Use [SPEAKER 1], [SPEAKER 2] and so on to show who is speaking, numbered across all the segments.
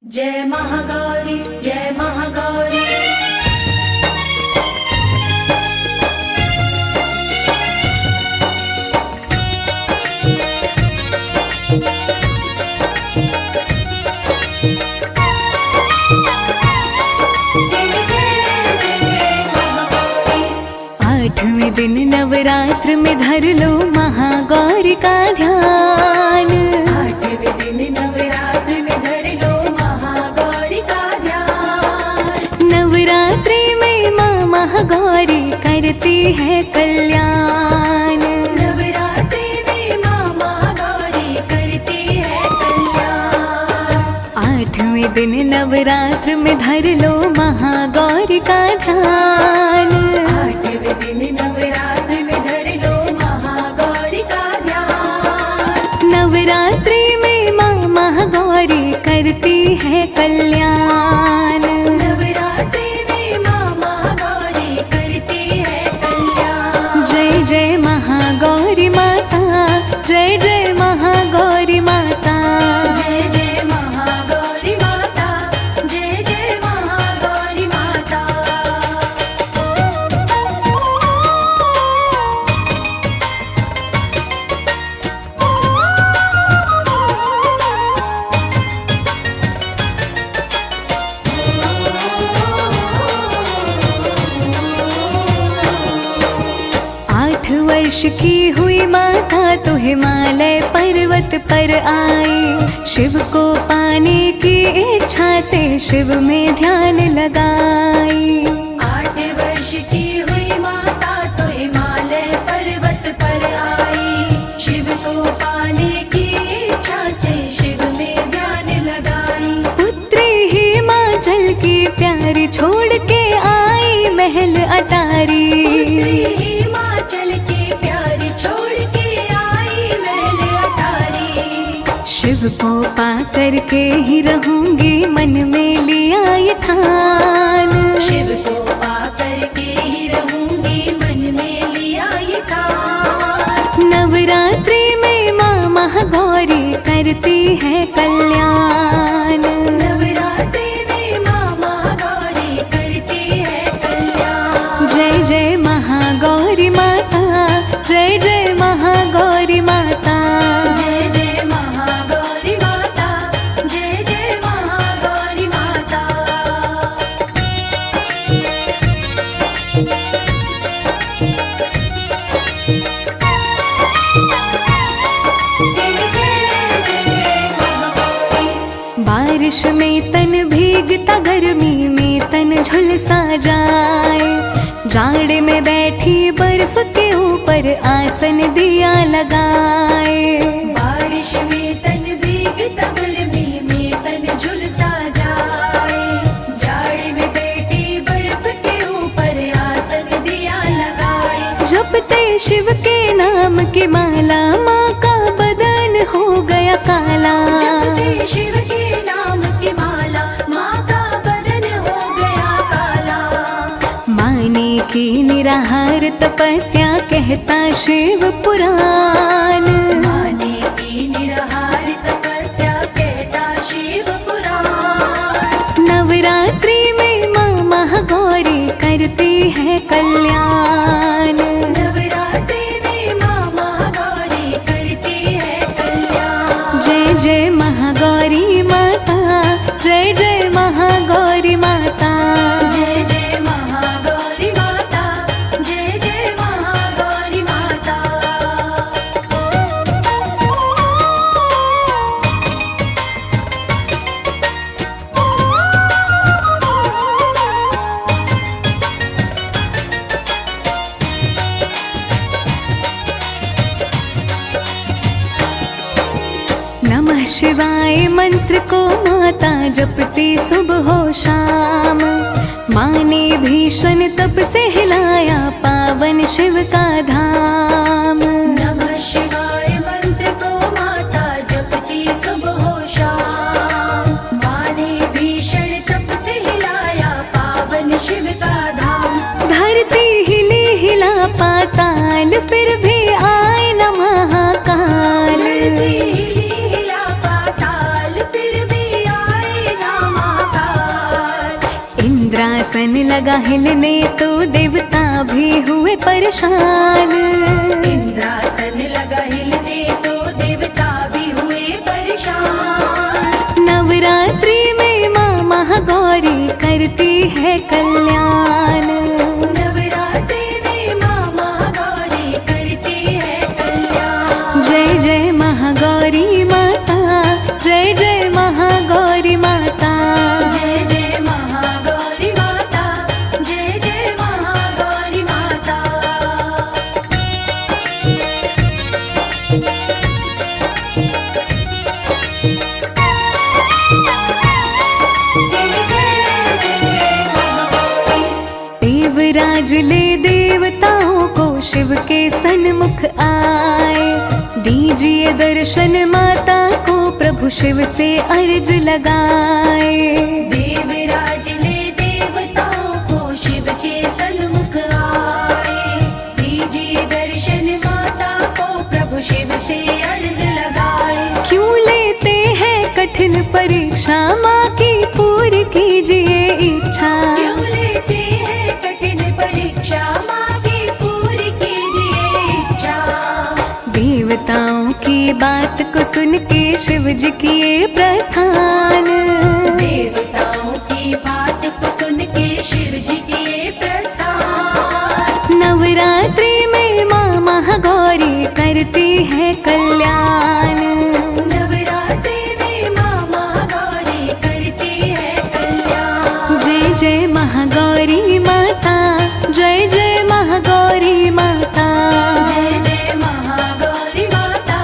[SPEAKER 1] जय महागौरी जय महागौरी।
[SPEAKER 2] आठवें दिन नवरात्र में धर लो महागौरी का ध्यान।
[SPEAKER 1] आठवें दिन नवरात्र में धर लो महागौरी का ध्यान।
[SPEAKER 2] नवरात्रि में माँ महागौरी करती है कल्याण।
[SPEAKER 1] नवरात्रि में माँ महागौरी करती है कल्याण।
[SPEAKER 2] आठवें दिन नवरात्र में धर लो महागौरी का ध्यान।
[SPEAKER 1] आठवें दिन नवरात्र में धर लो महागौरी का ध्यान।
[SPEAKER 2] नवरात्रि में माँ महागौरी करती है कल्याण।
[SPEAKER 1] नवरात्रि में माँ महागौरी करती है कल्याण।
[SPEAKER 2] जय जय महागौरी माता, जय जय महागौरी माता।
[SPEAKER 1] जय जय महागौरी माता, जय जय महागौरी माता।
[SPEAKER 2] आठ वर्ष की हुई माता तो हिमालय पर्वत पर आई। शिव को पाने की इच्छा से शिव में ध्यान लगाई।
[SPEAKER 1] 8 वर्ष की हुई माता तो हिमालय पर्वत पर आई। शिव को पाने की इच्छा से शिव में ध्यान लगाई।
[SPEAKER 2] पुत्री हिमाचल की प्यारी छोड़ के आई महल अटारी।
[SPEAKER 1] हिमाचल की प्यारी छोड़ के आई महल अटारी।
[SPEAKER 2] शिव को पा करके ही रहूंगी मन में लिया ये ठान।
[SPEAKER 1] शिव को पा करके ही रहूंगी मन में लिया ये ठान।
[SPEAKER 2] नवरात्रि में माँ महागौरी करती है कल्याण।
[SPEAKER 1] नवरात्रि में माँ महागौरी करती है कल्याण।
[SPEAKER 2] जय जय महागौरी माता, जय जय महागौरी माता।
[SPEAKER 1] जय जय महागौरी माता, जय जय महागौरी माता। जय जय महागौरी।
[SPEAKER 2] बारिश में तन भीगता, गर्मी में तन झुलसा जाए। जाड़े में बैठी बर्फ के ऊपर आसन दिया लगाए।
[SPEAKER 1] बारिश में तन भीगता, गर्मी में तन झुलसा जाए। जाड़े में बैठी बर्फ के ऊपर आसन दिया लगाए।
[SPEAKER 2] जपते शिव के नाम की माला, माँ का बदन हो गया काला।
[SPEAKER 1] जपते शिव के नाम की माला, माँ का बदन हो गया काला।
[SPEAKER 2] माने की निराहार तपस्या कहता शिव पुराण।
[SPEAKER 1] माने की निराहार तपस्या कहता शिव पुराण।
[SPEAKER 2] नवरात्रि में माँ महागौरी करती है कल्याण।
[SPEAKER 1] नवरात्रि में माँ महागौरी करती है कल्याण।
[SPEAKER 2] जय जय महागौरी माता, जय जय महागौरी माता।
[SPEAKER 1] जय जय महागौरी माता, जय जय महागौरी माता।
[SPEAKER 2] नमः शिवाय मंत्र को माता जपती सुबह हो शाम। माँ ने भीषण तप से हिलाया पावन शिव का धाम।
[SPEAKER 1] नमः शिवाय मंत्र को माता जपती सुबह हो शाम। माँ ने भीषण तप से हिलाया पावन शिव का धाम।
[SPEAKER 2] धरती हिली हिला पाताल, फिर भी आए न महाकाल।
[SPEAKER 1] धरती हिली हिला पाताल, फिर भी आए ना
[SPEAKER 2] इंद्रासन लगा हिलने तो देवता भी हुए परेशान।
[SPEAKER 1] इंद्रासन लगा हिलने तो देवता भी हुए परेशान।
[SPEAKER 2] नवरात्रि में माँ महागौरी करती है कल्याण।
[SPEAKER 1] नवरात्रि में माँ महागौरी करती है कल्याण।
[SPEAKER 2] जय जय महागौरी माता, जय जय महागौरी माता।
[SPEAKER 1] जय जय महागौरी माता, जय जय महागौरी माता। देवराज ले देवताओं को शिव के सन्मुख आए। दीजिए दर्शन माता को प्रभु शिव से अर्ज लगाए। देवराज ले देवताओं को शिव के सन्मुख आए। दीजिए दर्शन माता को प्रभु शिव से अर्ज लगाए।
[SPEAKER 2] क्यों लेते हैं कठिन परीक्षा, माँ की पूरी कीजिए इच्छा।
[SPEAKER 1] क्यों लेते हैं कठिन परीक्षा, माँ की पूरी कीजिए इच्छा।
[SPEAKER 2] देवताओं की बात को सुन के शिव जी किए प्रस्थान।
[SPEAKER 1] देवताओं की बात को सुन के शिव जी किए प्रस्थान।
[SPEAKER 2] नवरात्रि में माँ महागौरी करती है कल्याण।
[SPEAKER 1] नवरात्रि में माँ महागौरी करती है कल्याण।
[SPEAKER 2] जय जय महागौरी माता, जय जय महागौरी माता।
[SPEAKER 1] जय जय महागौरी माता,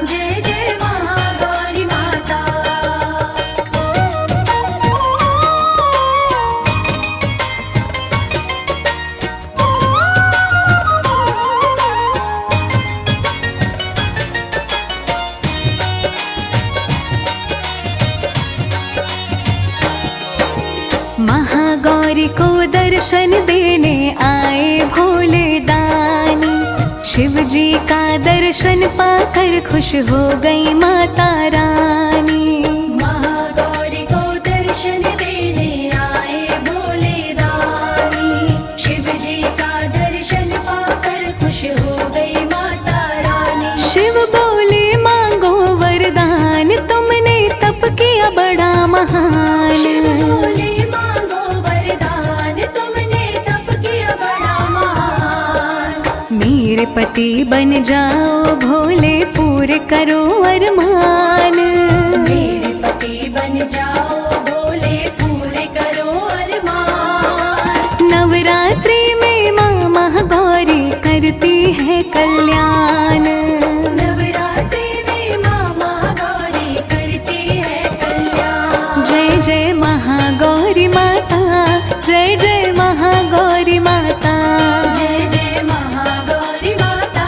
[SPEAKER 1] जय जय महागौरी माता।
[SPEAKER 2] महागौरी को दर्शन देने आए भोले दानी। शिव जी का दर्शन पाकर खुश हो गई माता रानी।
[SPEAKER 1] महागौरी को दर्शन देने आए भोले दानी। शिव जी का दर्शन पाकर खुश हो गई माता रानी।
[SPEAKER 2] शिव बोले मांगो वरदान, तुमने तप किया बड़ा महान।
[SPEAKER 1] शिव बोले मांगो वरदान, तुमने तप किया बड़ा महान।
[SPEAKER 2] मेरे पति बन जाओ भोले, पूरे करो अरमान।
[SPEAKER 1] मेरे पति बन जाओ भोले, पूरे करो अरमान।
[SPEAKER 2] नवरात्रि में माँ महागौरी करती है कल्याण।
[SPEAKER 1] नवरात्रि में माँ महागौरी करती है कल्याण।
[SPEAKER 2] जय जय महागौरी माता, जय जय महागौरी माता।
[SPEAKER 1] जय जय महागौरी माता,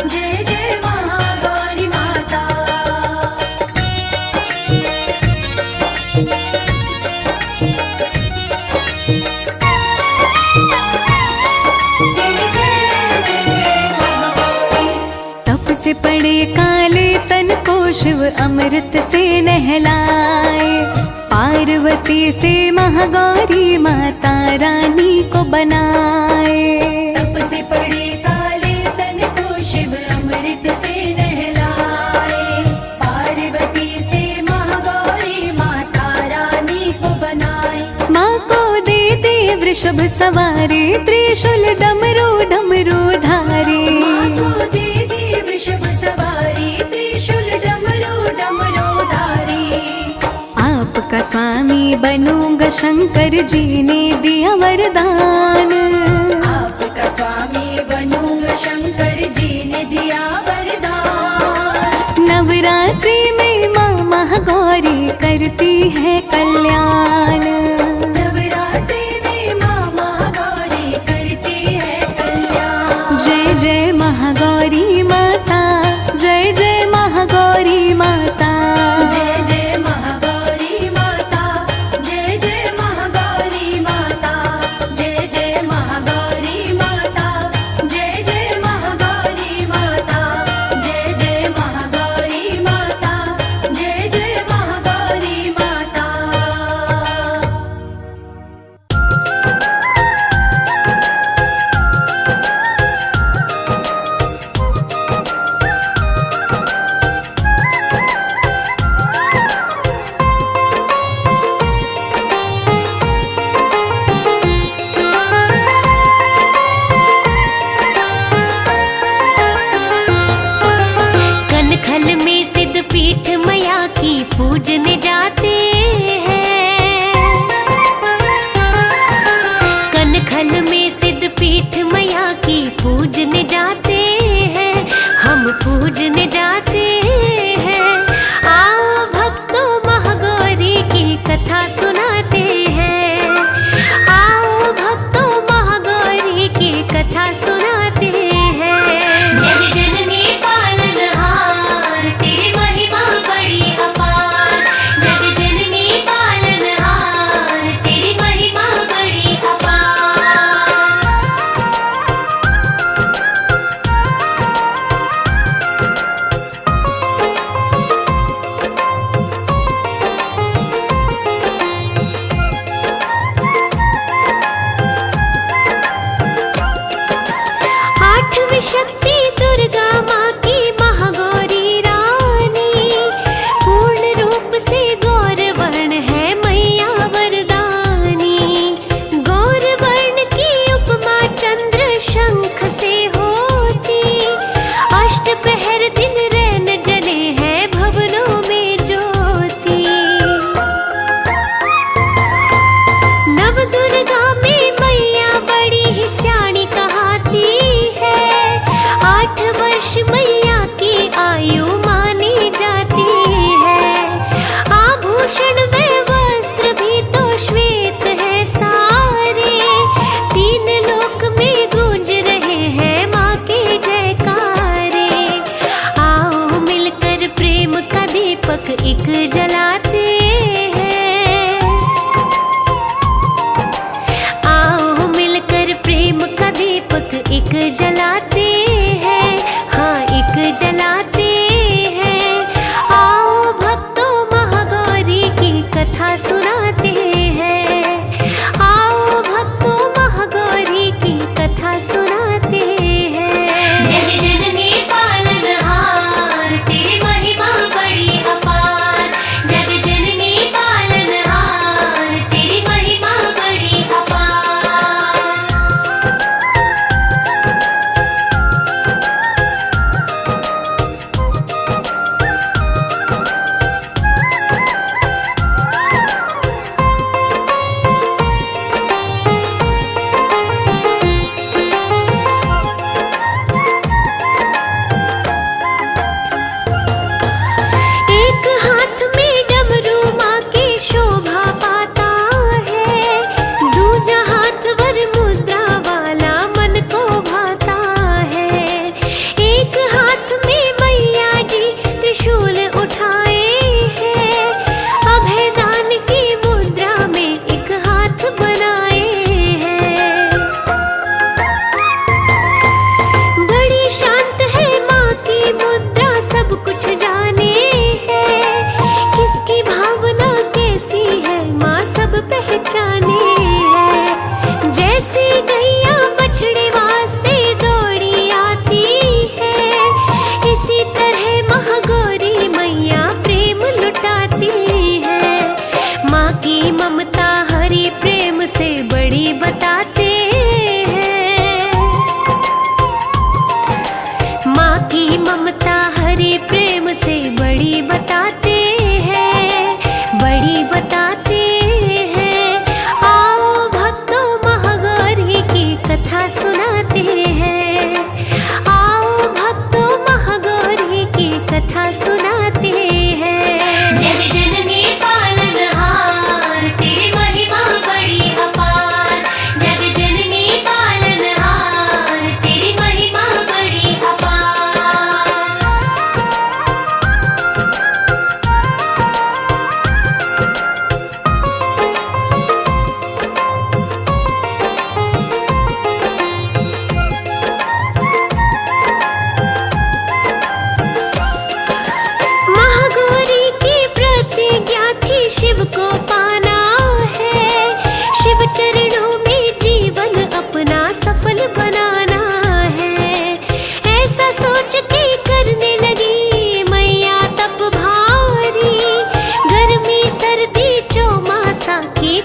[SPEAKER 1] जय जय महागौरी माता।
[SPEAKER 2] तप से पड़े काले तन को शिव अमृत से नहलाए। पार्वती से महागौरी माता रानी को बनाए।
[SPEAKER 1] तप से पड़े काले तन को शिव अमृत से नहलाए। पार्वती से महागौरी माता रानी को बनाए।
[SPEAKER 2] माँ को दे दे वृषभ सवारी, त्रिशूल डमरू डमरू धारी।
[SPEAKER 1] माँ को दे दी वृषभ सवारी, त्रिशूल डमरू डमरू धारी।
[SPEAKER 2] आपका स्वामी बनूंगा, शंकर जी ने दिया वरदान।
[SPEAKER 1] आपका स्वामी बनूंगा, शंकर जी ने दिया वरदान।
[SPEAKER 2] नवरात्रि में माँ महागौरी करती है कल्याण।
[SPEAKER 1] नवरात्रि में माँ महागौरी करती है कल्याण।
[SPEAKER 2] जय जय महागौरी माता, जय जय महागौरी माता।
[SPEAKER 1] जय जय महागौरी माता, जय जय महागौरी माता। जय जय महागौरी माता, जय जय महागौरी माता। जय जय महागौरी माता, जय जय महागौरी माता।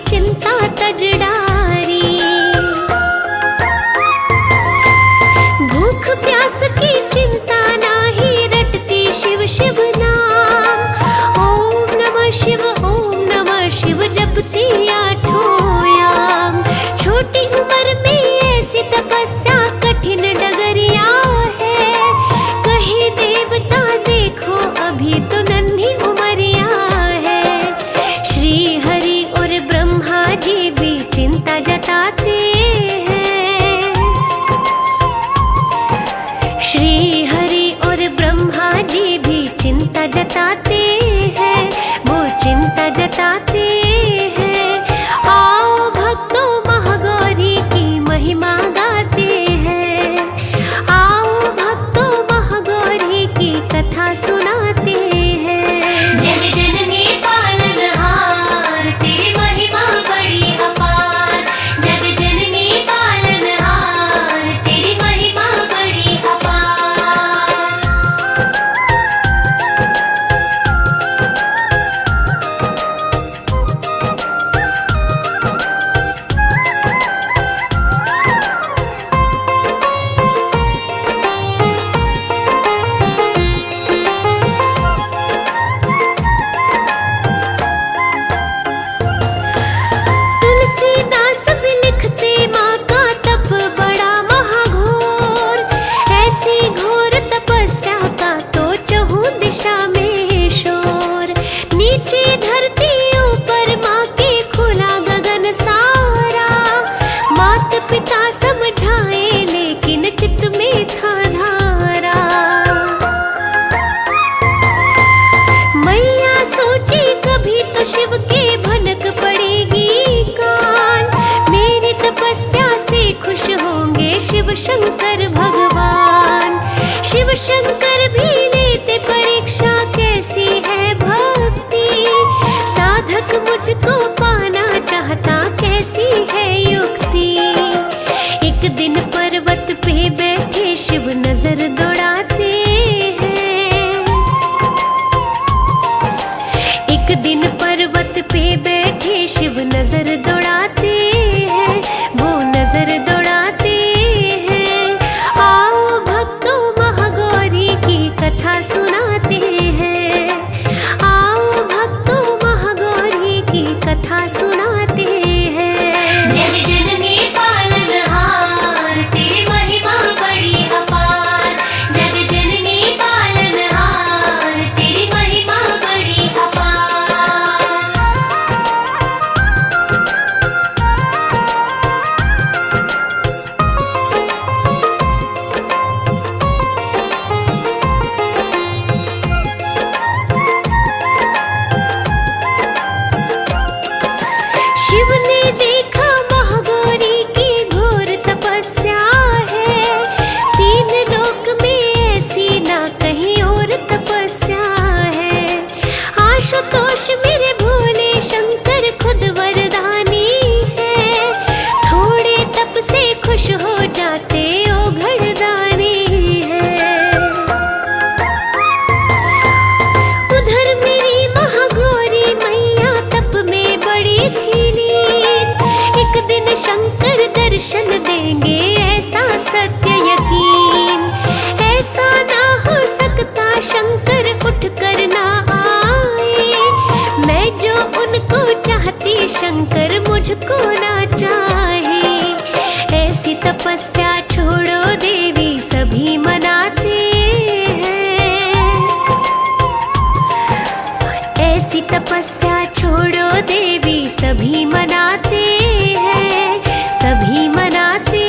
[SPEAKER 3] चिंता तज डारी। भूख प्यास की चिंता नाही, रटती शिव शिव नाम। ओम नमः शिव जपती आठों याम। छोटी उम्र में ऐसी तपस्या कठिन डगरिया है। कहे देवता देखो अभी तो नन्ही उमरिया है। श्री हरि और ब्रह्मा जी भी चिंता जताते हैं। श्री हरि और ब्रह्मा जी भी चिंता जताते हैं, वो चिंता जताते हैं। आओ भक्तों महागौरी की महिमा गाते हैं। आओ भक्तों महागौरी की कथा सुनाते हैं। जग जननी पालनहार तेरी महिमा बड़ी अपार। जग जननी पालनहार तेरी महिमा बड़ी अपार। तुलसीदास भी लिखते माँ का तप बड़ा महाघोर। ऐसी घोर तपस्या का तो चहु दिशा में शोर। नीचे धरती ऊपर माँ के खुला गगन सारा। मात पिता समझाए लेकिन चित्त में था धारा। मैया सोची कभी तो शिव के भनक पड़ेगी कान। मेरी तपस्या से खुश होंगे शिव शंकर भगवान। शिव शंकर भी लेते परीक्षा कैसी है भक्ति। साधक मुझको पाना चाहता कैसी है युक्ति। एक दिन पर्वत पे बैठे शिव नजर दौड़ाते हैं। एक दिन पर्वत पे बैठे शिव नजर दौड़ाते हैं, वो नजर दौड़ाते हैं। आओ भक्तों महागौरी की कथा सुनाते हैं। आओ भक्तों महागौरी की कथा सुनाते हैं। जग जननी पालनहार तेरी महिमा बड़ी अपार। जग जननी पालनहार तेरी महिमा बड़ी अपार। शिव ने देखा महागौरी की घोर तपस्या है। तीन लोक में ऐसी ना कहीं और तपस्या है। आशुतोष मेरे भोले शंकर खुद वरदानी है। थोड़े तप से खुश हो जाते ओ घरदानी है। उधर मेरी महागौरी मैया तप में बड़ी थी लीन। एक दिन शंकर दर्शन देंगे ऐसा सत्य यकीन। ऐसा ना हो सकता शंकर उठ कर ना आए। मैं जो उनको चाहती शंकर मुझको ना चाहे। ऐसी तपस्या छोड़ो देवी सभी मनाते हैं। ऐसी तपस्या छोड़ो देवी सभी मनाते हैं, सभी मनाते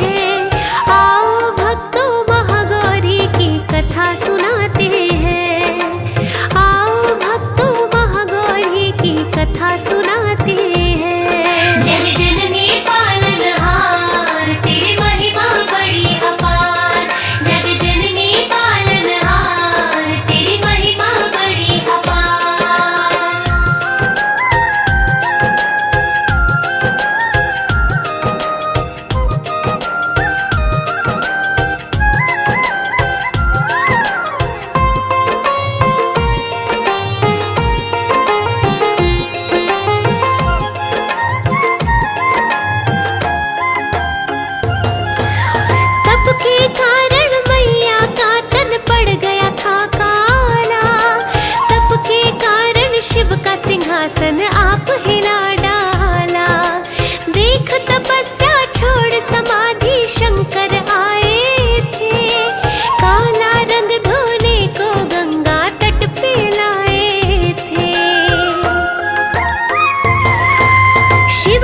[SPEAKER 3] हैं। आओ भक्तों महागौरी की कथा सुनाते हैं। आओ भक्तों महागौरी की कथा सुनाते हैं। जग जननी पालनहार तेरी महिमा बड़ी अपार। जग जननी पालनहार तेरी महिमा बड़ी अपार।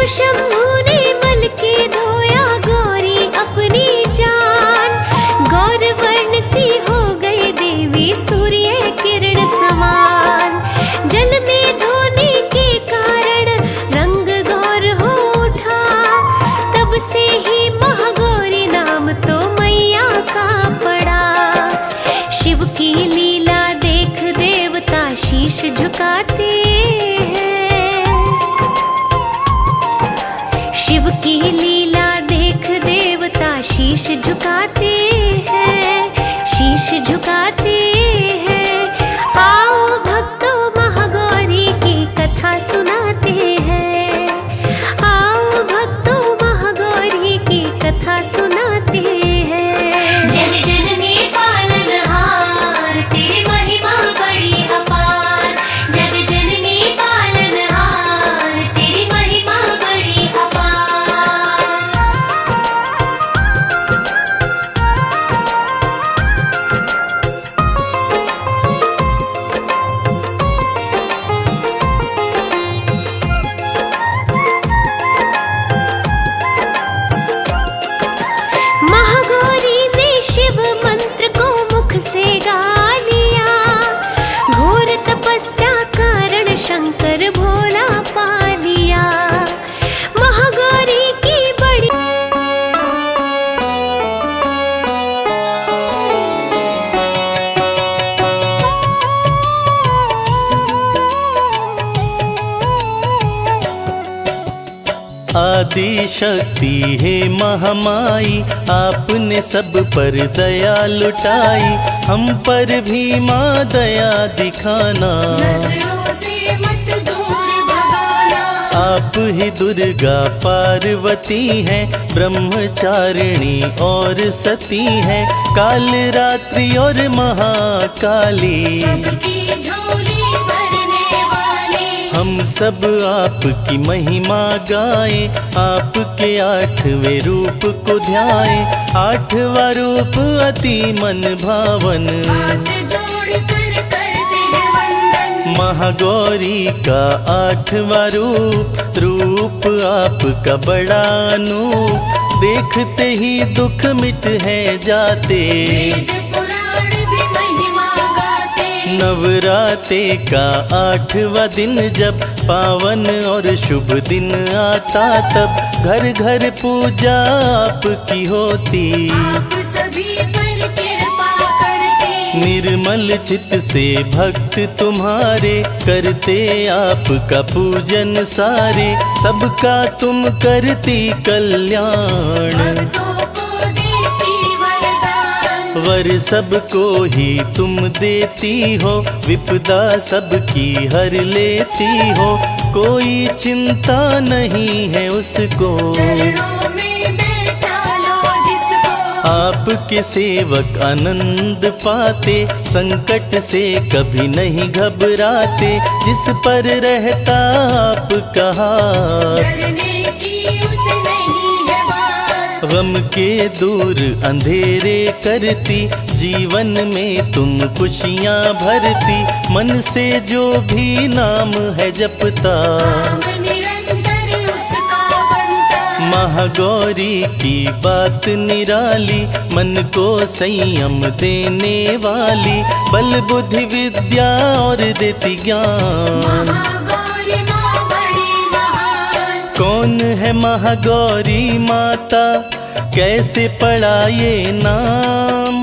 [SPEAKER 3] शंभू ने मल के धोया गौरी अपनी जान। गौर वर्ण सी हो गई देवी सूर्य किरण समान। जल में धोने के कारण रंग गौर हो उठा। तब से ही महागौरी नाम तो मैया का पड़ा। शिव की लीला देख देवता शीश झुकाते हैं। शिव की लीला देख देवता शीश झुकाते हैं, शीश झुकाते हैं। आओ भक्तों महागौरी की कथा सुनाते हैं। आओ भक्तों महागौरी की कथा सुनाते हैं। जन जननी पालनहार तेरी महिमा बड़ी अपार। जन जननी पालनहार तेरी महिमा बड़ी अपार। महागौरी ने शिव मंत्र को मुख से गा लिया। घोर तपस्या कारण शंकर भोला पा लिया। महागौरी की बड़ी
[SPEAKER 4] आदि शक्ति है महामाई, आपने सब पर दया लुटाई। हम पर भी माँ दया दिखाना,
[SPEAKER 1] नजरों से मत दूर भगाना।
[SPEAKER 4] आप ही दुर्गा पार्वती हैं, ब्रह्मचारिणी और सती हैं। काल रात्रि और महाकाली,
[SPEAKER 1] सबकी झोली भरने वाली।
[SPEAKER 4] हम सब आपकी महिमा गाएं। आपके 8वें रूप को ध्याएं। 8वां रूप अति मन भावन,
[SPEAKER 1] हाथ जोड़ कर करते हैं वंदन।
[SPEAKER 4] महागौरी का 8वां रूप, रूप आपका बड़ा अनूप। देखते ही दुख मिट है जाते,
[SPEAKER 1] वेद पुराण भी महिमा गाते।
[SPEAKER 4] नवराते का 8वां दिन जब पावन और शुभ दिन आता, तब घर घर पूजा आपकी होती।
[SPEAKER 1] आप सभी पर कृपा करते।
[SPEAKER 4] निर्मल चित्त से भक्त तुम्हारे, करते आपका पूजन सारे। सबका तुम करती कल्याण,
[SPEAKER 1] भक्तों को देती वरदान।
[SPEAKER 4] वर सबको ही तुम देती हो। विपदा सबकी हर लेती हो, कोई चिंता नहीं है उसको।
[SPEAKER 1] चरणों में बैठा लो जिसको।
[SPEAKER 4] आपके सेवक आनंद पाते, संकट से कभी नहीं घबराते। जिस पर रहता आपका हाथ,
[SPEAKER 1] डरने की उसे नहीं है बात।
[SPEAKER 4] गम के दूर अंधेरे करती, जीवन में तुम खुशियाँ भरती। मन से जो भी नाम है जपता,
[SPEAKER 1] नाम निरंतर उसका बनता।
[SPEAKER 4] महागौरी की बात निराली, मन को संयम देने वाली। बल बुद्धि विद्या और देती ज्ञान,
[SPEAKER 1] महागौरी माँ बड़ी महान।
[SPEAKER 4] कौन है महागौरी माता, कैसे पड़ा ये नाम।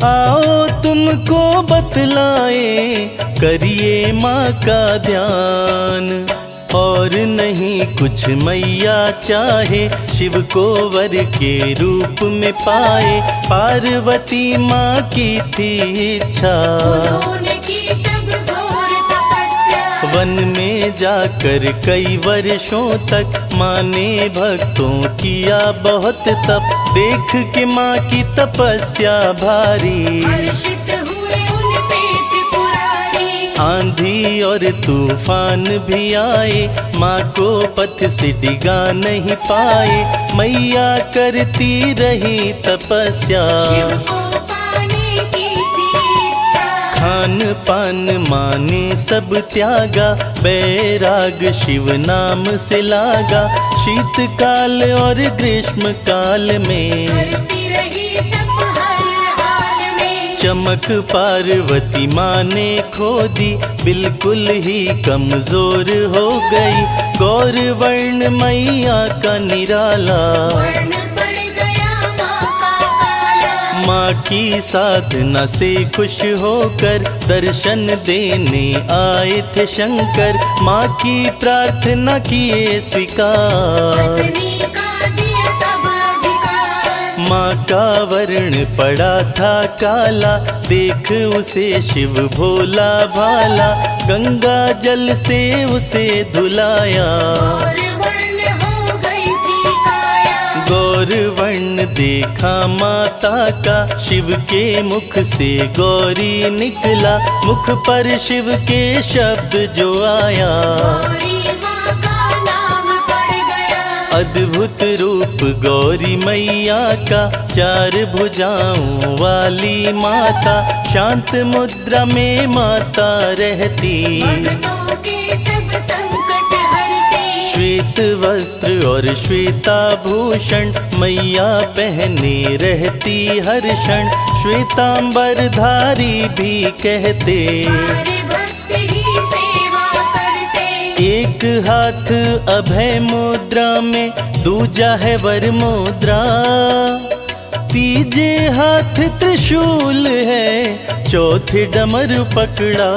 [SPEAKER 4] आओ तुमको बतलाए, करिए माँ का ध्यान। और नहीं कुछ मैया चाहे, शिव को वर के रूप में पाए। पार्वती माँ की थी इच्छा,
[SPEAKER 1] उन्होंने की तब घोर तपस्या।
[SPEAKER 4] वन में जाकर कई वर्षों तक माँ ने भक्तों किया बहुत तप। देख के माँ की तपस्या भारी,
[SPEAKER 1] हर्षित हुए उन पे त्रिपुरारी।
[SPEAKER 4] आंधी और तूफान भी आए, माँ को पथ से डिगा नहीं पाए। मैया करती रही तपस्या,
[SPEAKER 1] शिव को पाने की थी इच्छा।
[SPEAKER 4] खान पान माने सब त्यागा, बैराग शिव नाम से लागा। शीतकाल और ग्रीष्म काल में
[SPEAKER 1] करती रही तप हर हाल में।
[SPEAKER 4] चमक पार्वती माँ ने खो दी, बिल्कुल ही कमजोर हो गई। गौर वर्ण मैया का निराला,
[SPEAKER 1] वर्ण पड़ गया माँ का काला।
[SPEAKER 4] माँ की साधना से खुश होकर दर्शन देने आए थे शंकर। माँ की प्रार्थना किए स्वीकार,
[SPEAKER 1] पत्नी का दिया तब अधिकार।
[SPEAKER 4] माँ का वर्ण पड़ा था काला, देख उसे शिव भोला भाला। गंगा जल से उसे धुलाया,
[SPEAKER 1] और वर्ण हो गई थी काया।
[SPEAKER 4] गौर वर्ण देखा माता का, शिव के मुख से गौरी निकला। मुख पर शिव के शब्द जो आया,
[SPEAKER 1] गौरी माँ का नाम पड़ गया।
[SPEAKER 4] अद्भुत रूप गौरी मैया का, चार भुजाओं वाली माता। शांत मुद्रा में माता रहती,
[SPEAKER 1] भक्तों के सब संकट हरती।
[SPEAKER 4] श्वेत वस्त्र और श्वेताभूषण मैया पहने रहती हर क्षण। श्वेतांबर धारी भी कहते,
[SPEAKER 1] सारे भक्त ही सेवा करते।
[SPEAKER 4] एक हाथ अभय मुद्रा में, दूजा है वर मुद्रा। तीजे हाथ त्रिशूल है, चौथे डमरू पकड़ा।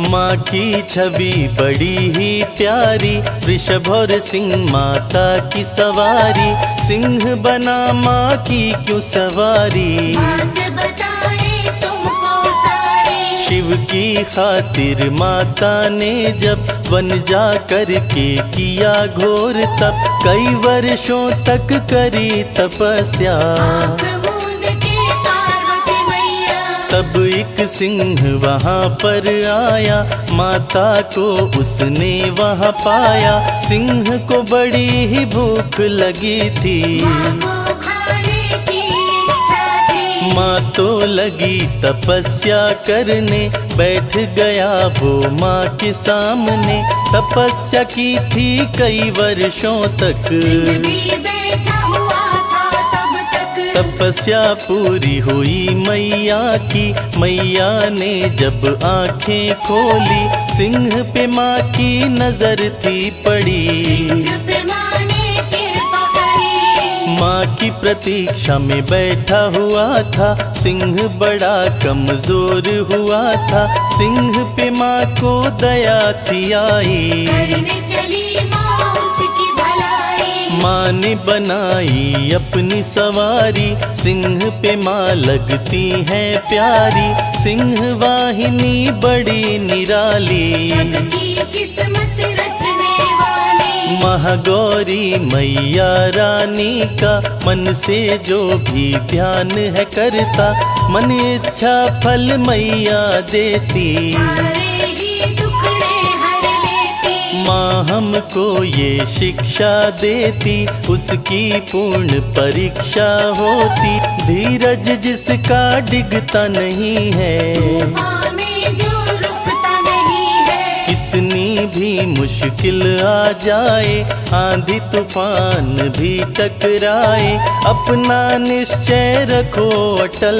[SPEAKER 4] माँ की छवि बड़ी ही प्यारी, वृषभ और सिंह माता की सवारी। सिंह बना माँ की क्यों सवारी,
[SPEAKER 1] बात बताए तुमको सारी।
[SPEAKER 4] शिव की खातिर माता ने जब वन जा करके किया घोर तप। कई वर्षों तक करी तपस्या,
[SPEAKER 1] आँख मूंद के पार्वती मैया।
[SPEAKER 4] तब एक सिंह वहाँ पर आया, माता को उसने वहाँ पाया। सिंह को बड़ी ही भूख लगी थी,
[SPEAKER 1] माँ को खाने की इच्छा थी।
[SPEAKER 4] माँ तो लगी तपस्या करने। बैठ गया वो माँ के सामने, तपस्या की थी कई वर्षों तक।
[SPEAKER 1] सिंह भी बैठा हुआ था तब तक।
[SPEAKER 4] तपस्या पूरी हुई मैया की, मैया ने जब आंखें खोली। सिंह पे माँ की नजर थी पड़ी,
[SPEAKER 1] सिंह पे माँ ने कृपा करी।
[SPEAKER 4] माँ की प्रतीक्षा में बैठा हुआ था। सिंह बड़ा कमजोर हुआ था, सिंह पे माँ को दया थी आई।
[SPEAKER 1] करने चली माँ उसकी भलाई।
[SPEAKER 4] माँ ने बनाई अपनी सवारी, सिंह पे माँ लगती है प्यारी। सिंह वाहिनी बड़ी निराली,
[SPEAKER 1] सबकी किस्मत रचने वाली।
[SPEAKER 4] महागौरी मैया रानी का, मन से जो भी ध्यान है करता। मन इच्छा फल मैया देती,
[SPEAKER 1] सारे ही दुखड़े हर लेती।
[SPEAKER 4] माँ हमको ये शिक्षा देती। उसकी पूर्ण परीक्षा होती, धीरज जिसका डिगता नहीं है।
[SPEAKER 1] तूफान में जो रुकता नहीं है।
[SPEAKER 4] कितनी भी मुश्किल आ जाए, आंधी तूफान भी टकराए। अपना निश्चय रखो अटल,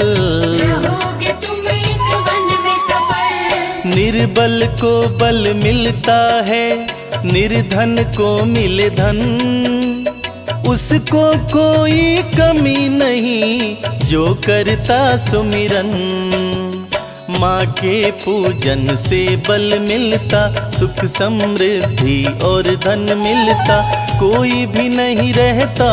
[SPEAKER 1] रहोगे तुम एक वन में सफल।
[SPEAKER 4] निर्बल को बल मिलता है, निर्धन को मिले धन। उसको कोई कमी नहीं, जो करता सुमिरन। माँ के पूजन से बल मिलता, सुख समृद्धि और धन मिलता। कोई भी नहीं रहता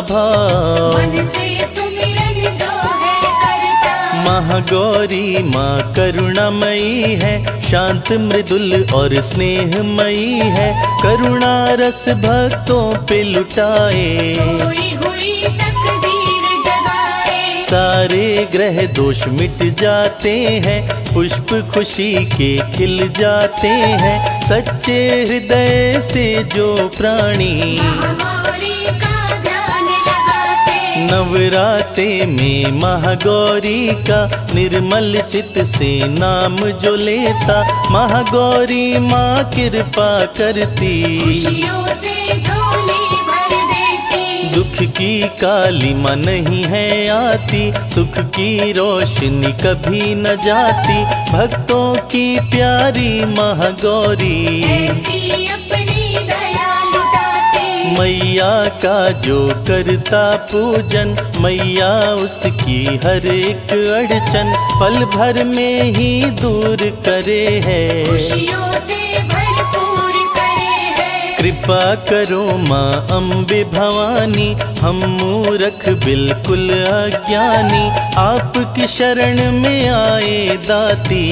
[SPEAKER 4] भाव,
[SPEAKER 1] मन से सुमिरन जो है करता।
[SPEAKER 4] महागौरी माँ करुणामयी है, शांत मृदुल और स्नेहमयी है। करुणा रस भक्तों पे लुटाए,
[SPEAKER 1] सोई हुई तकदीर जगाए।
[SPEAKER 4] सारे ग्रह दोष मिट जाते हैं, पुष्प खुशी के खिल जाते हैं। सच्चे हृदय से जो प्राणी
[SPEAKER 1] महागौरी का ध्यान लगाते।
[SPEAKER 4] नवराते में महागौरी का निर्मल चित्त से नाम जो लेता, महागौरी माँ कृपा करती,
[SPEAKER 1] खुशियों से झोली भर देती।
[SPEAKER 4] दुख की काली माँ नहीं है आती, सुख की रोशनी कभी न जाती, भक्तों की प्यारी महागौरी,
[SPEAKER 1] ऐसी अपनी दया लुटाती।
[SPEAKER 4] मैया का जो करता पूजन, मैया उसकी हर एक अड़चन पल भर में ही दूर करे है।
[SPEAKER 1] खुशियों से भरपूर करे है।
[SPEAKER 4] कृपा करो माँ अम्बे भवानी, हम मूर्ख बिल्कुल अज्ञानी, आपकी शरण में आए दाती।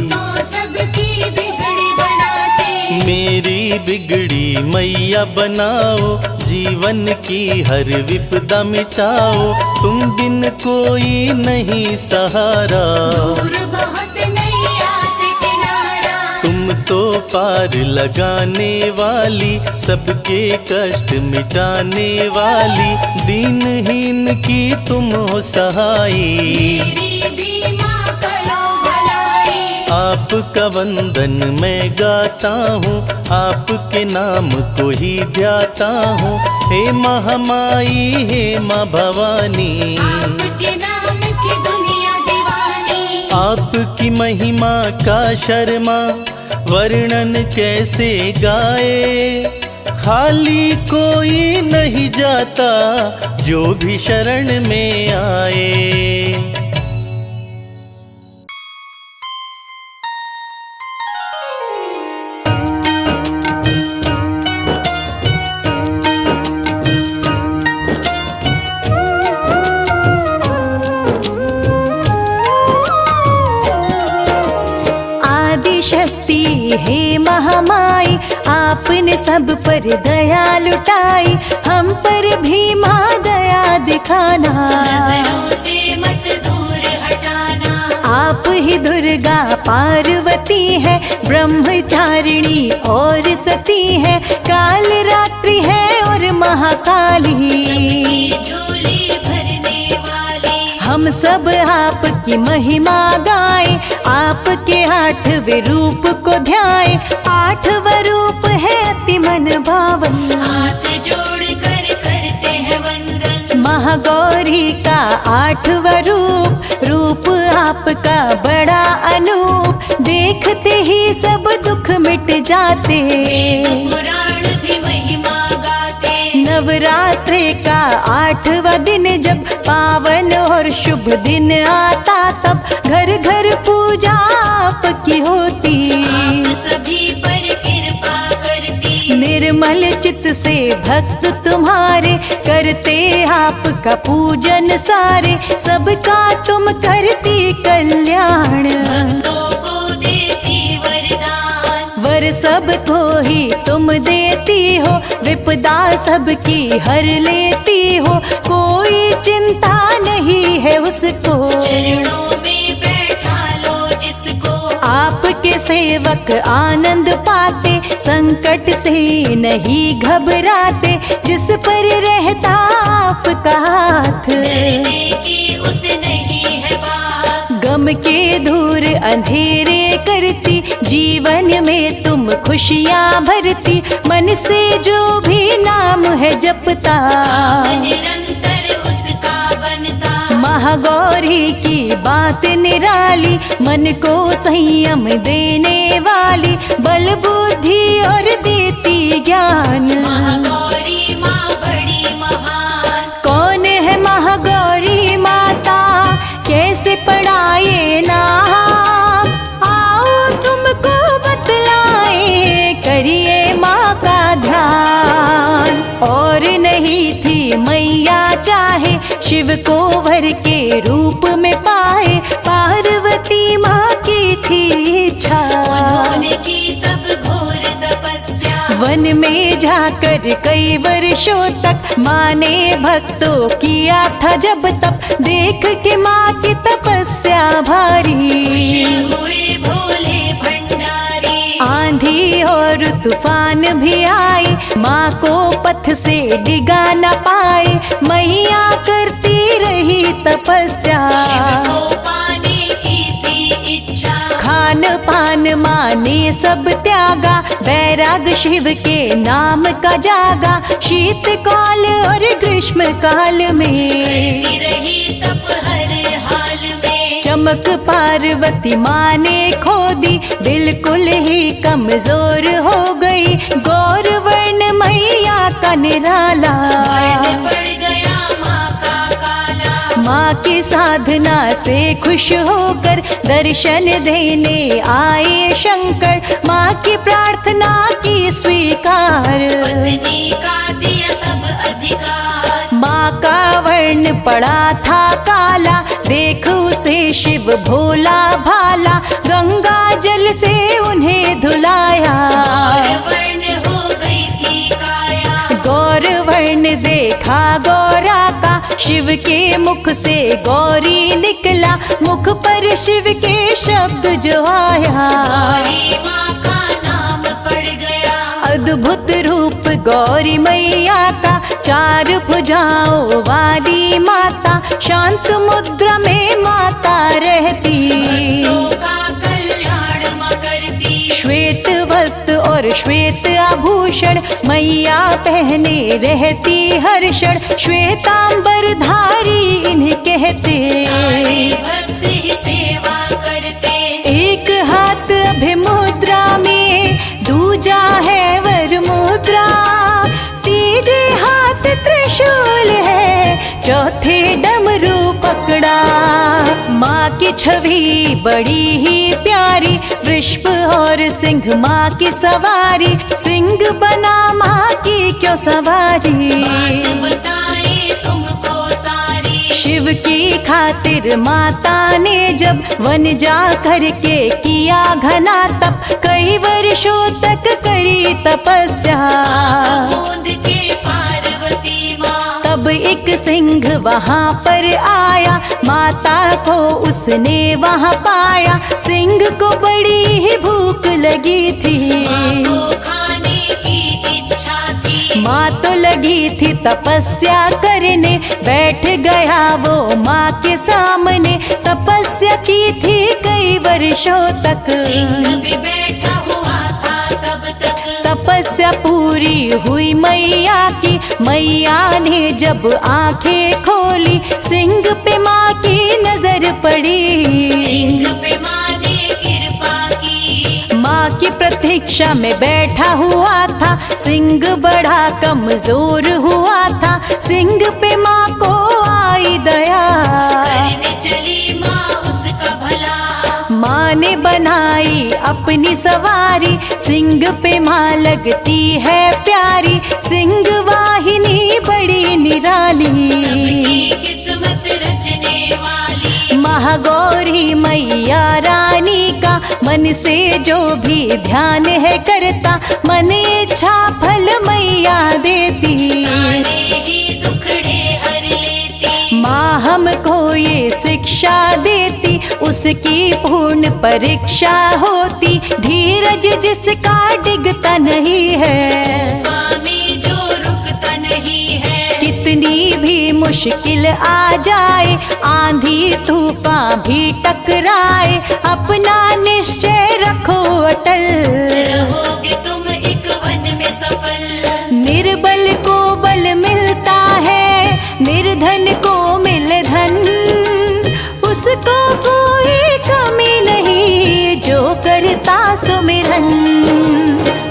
[SPEAKER 1] तो सबकी बिगड़ी बनाती।
[SPEAKER 4] मेरी बिगड़ी मैया बनाओ, जीवन की हर विपदा मिटाओ, तुम बिन कोई नहीं सहारा,
[SPEAKER 1] दूर बहुत नैया से किनारा।
[SPEAKER 4] तुम तो पार लगाने वाली, सबके कष्ट मिटाने वाली, दीनहीन की तुम हो सहाई।
[SPEAKER 1] मेरी भी माँ करो भलाई।
[SPEAKER 4] आपका वंदन मैं गाता हूँ, आपके नाम को ही ध्याता हूँ, हे महामाई हे माँ भवानी।
[SPEAKER 1] आपके नाम की दुनिया दीवानी।
[SPEAKER 4] आपकी महिमा का शर्मा वर्णन कैसे गाए, खाली कोई नहीं जाता जो भी शरण में आए।
[SPEAKER 2] शक्ति हे महामाई, आपने सब पर दया लुटाई, हम पर भी माँ दया दिखाना,
[SPEAKER 1] नजरों से मत दूर हटाना।
[SPEAKER 2] आप ही दुर्गा पार्वती है, ब्रह्मचारिणी और सती है, काल रात्रि है और महाकाली,
[SPEAKER 1] झोली भरने वाली।
[SPEAKER 2] हम सब आपकी महिमा गाए, आपके 8वें रूप को ध्याए, 8वां रूप है अति मन भावन,
[SPEAKER 1] हाथ जोड़ कर करते हैं वंदन।
[SPEAKER 2] महागौरी का 8वां रूप आपका बड़ा अनूप, देखते ही सब दुख मिट जाते,
[SPEAKER 1] पुराण भी महिमा गाते।
[SPEAKER 2] नवरात्रि का 8वां दिन जब पावन और शुभ दिन आता, तब घर घर पूजा आपकी होती,
[SPEAKER 1] आप सभी पर कृपा करती।
[SPEAKER 2] निर्मल चित्त से भक्त तुम्हारे करते आपका पूजन सारे, सबका तुम करती कल्याण,
[SPEAKER 1] भक्तों को देती वरदान।
[SPEAKER 2] वर सबको ही तुम देती हो, विपदा सबकी हर लेती हो, कोई चिंता नहीं है उसको,
[SPEAKER 1] चरणों में बैठा लो जिसको।
[SPEAKER 2] आपके सेवक आनंद पाते, संकट से नहीं घबराते, जिस पर रहता आपका हाथ,
[SPEAKER 1] डरने की उसे नहीं है बात।
[SPEAKER 2] गम के दूर अंधेरे करती, जीवन में तुम खुशियाँ भरती, मन से जो भी नाम है जपता,
[SPEAKER 1] निरंतर उसका बनता।
[SPEAKER 2] महागौरी की बात निराली, मन को संयम देने वाली, बल बुद्धि और देती ज्ञान,
[SPEAKER 1] महागौरी माँ बड़ी महान।
[SPEAKER 2] कौन है महागौरी माता, कैसे पढ़ाए नाम, आओ तुमको बतलाए, करिए माँ का ध्यान। और नहीं थी मैया चाहे, शिव को वर के रूप में पाए, पार्वती माँ की थी इच्छा,
[SPEAKER 1] उन्होंने की तब घोर तपस्या।
[SPEAKER 2] वन में जाकर कई वर्षों तक माँ ने भक्तों किया था जब तप, देख के माँ की तपस्या भारी,
[SPEAKER 1] हुए भोले भंडारी।
[SPEAKER 2] आंधी और तूफान भी आई, माँ को पथ से डिगा न पाए, मैया करती तपस्या,
[SPEAKER 1] शिव को पाने की थी इच्छा।
[SPEAKER 2] खान पान माने सब त्यागा, बैराग शिव के नाम का जागा। शीत काल और ग्रीष्म काल में
[SPEAKER 1] करती रही तप हर हाल में।
[SPEAKER 2] चमक पार्वती माँ ने खो दी, बिल्कुल ही कमजोर हो गई। गौर वर्ण मैया का निराला,
[SPEAKER 1] वर्ण पड़ गया माँ का काला।
[SPEAKER 2] माँ की साधना से खुश होकर दर्शन देने आए शंकर। माँ की प्रार्थना की स्वीकार,
[SPEAKER 1] पत्नी का दिया तब अधिकार।
[SPEAKER 2] माँ का वर्ण पड़ा था काला, देख उसे शिव भोला भाला। गंगा जल से उन्हें धुलाया,
[SPEAKER 1] और वर्ण हो गई थी काया।
[SPEAKER 2] गौर वर्ण देखा गौरा का, शिव के मुख से गौरी निकला। मुख पर शिव के शब्द जो आया,
[SPEAKER 1] गौरी माँ का नाम पड़ गया।
[SPEAKER 2] अद्भुत रूप गौरी मैया का, चार भुजाओं वाली माता। शांत मुद्रा में माता रहती,
[SPEAKER 1] भक्तों का कल्याण माँ करती।
[SPEAKER 2] श्वेत वस्त्र और श्वेत आभूषण मैया पहने रहती हर क्षण। श्वेतांबर धारी इन्हें कहते,
[SPEAKER 1] सारे भक्त ही सेवा करते।
[SPEAKER 2] एक हाथ अभिमुद्रा में, दूजा है वर मुद्रा। तीजे हाथ त्रिशूल है, चौथे डमरू पकड़ा। माँ की छवि बड़ी ही प्यारी, वृषभ और सिंह माँ की सवारी। सिंह बना माँ की क्यों सवारी,
[SPEAKER 1] बात बताए तुमको सारी।
[SPEAKER 2] शिव की खातिर माता ने जब वन जा करके किया घना तप। कई वर्षों तक करी तपस्या,
[SPEAKER 1] बूंद के पार्वती माँ।
[SPEAKER 2] तब एक सिंह वहाँ पर आया, माता को उसने वहाँ पाया। सिंह को बड़ी ही भूख लगी थी,
[SPEAKER 1] माँ को खाने की इच्छा थी।
[SPEAKER 2] माँ तो लगी थी तपस्या करने। बैठ गया वो माँ के सामने, तपस्या की थी कई वर्षों तक।
[SPEAKER 1] सिंह भी बैठा हुआ था तब तक।
[SPEAKER 2] तपस्या पूरी हुई मैया की, मैया ने जब आंखें खोली। सिंह पे माँ की नजर पड़ी,
[SPEAKER 1] सिंह पे माँ ने कृपा की।
[SPEAKER 2] माँ की प्रतीक्षा में बैठा हुआ था। सिंह बड़ा कमजोर हुआ था, सिंह पे माँ को आई दया।
[SPEAKER 1] करने चली माँ उसका भला।
[SPEAKER 2] माँ ने बनाई अपनी सवारी, सिंह पे माँ लगती है प्यारी। सिंह वाहिनी बड़ी निराली,
[SPEAKER 1] सबकी किस्मत रचने वाली।
[SPEAKER 2] महागौरी मैया रानी का, मन से जो भी ध्यान है करता। मन इच्छा फल मैया देती,
[SPEAKER 1] सारे ही दुखड़े हर लेती।
[SPEAKER 2] माँ हमको ये शिक्षा देती, उसकी पूर्ण परीक्षा होती। धीरज जिसका डिगता नहीं है,
[SPEAKER 1] स्वामी जो रुकता नहीं है।
[SPEAKER 2] कितनी भी मुश्किल आ जाए, आंधी तूफान भी टकराए। अपना निश्चय रखो अटल,
[SPEAKER 1] रहोगे तुम एक वन में सफल।
[SPEAKER 2] निर्बल को बल मिलता है, निर्धन को मिल धन। उसको कोई कमी नहीं, जो करता सुमिरन।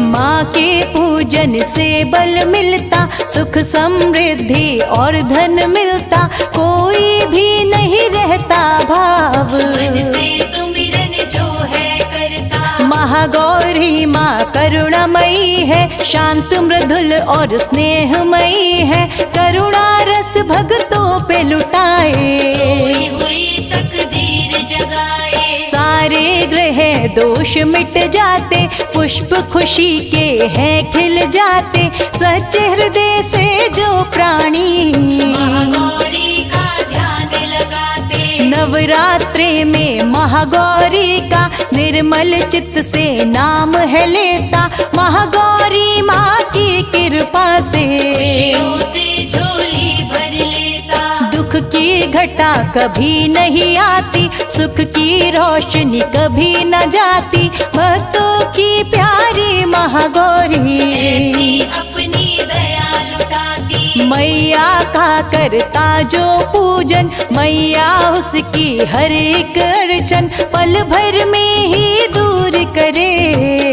[SPEAKER 2] माँ के पूजन से बल मिलता, सुख समृद्धि और धन मिलता। कोई भी नहीं रहता भाव,
[SPEAKER 1] मन से सुमिरन जो है करता।
[SPEAKER 2] महागौरी माँ करुणामयी है, शांत मृदुल और स्नेहमयी है। करुणा रस भक्तों पे लुटाए,
[SPEAKER 1] सोई हुई तकदीर जगाए।
[SPEAKER 2] सारे ग्रह दोष मिट जाते, पुष्प खुशी के हैं खिल जाते। सच्चे हृदय से जो प्राणी
[SPEAKER 1] महागौरी का ध्यान लगाते।
[SPEAKER 2] नवरात्रि में महागौरी का निर्मल चित्त से नाम है लेता। महागौरी माँ की कृपा से
[SPEAKER 1] खुशियों से झोली भर लेता।
[SPEAKER 2] दुख की
[SPEAKER 5] घटा कभी नहीं आती, सुख की रोशनी कभी न जाती, भक्तों की प्यारी महागौरी
[SPEAKER 1] अपनी दया लुटाती।
[SPEAKER 5] मैया का करता जो पूजन, मैया उसकी हर एक अड़चन पल भर में ही दूर करे,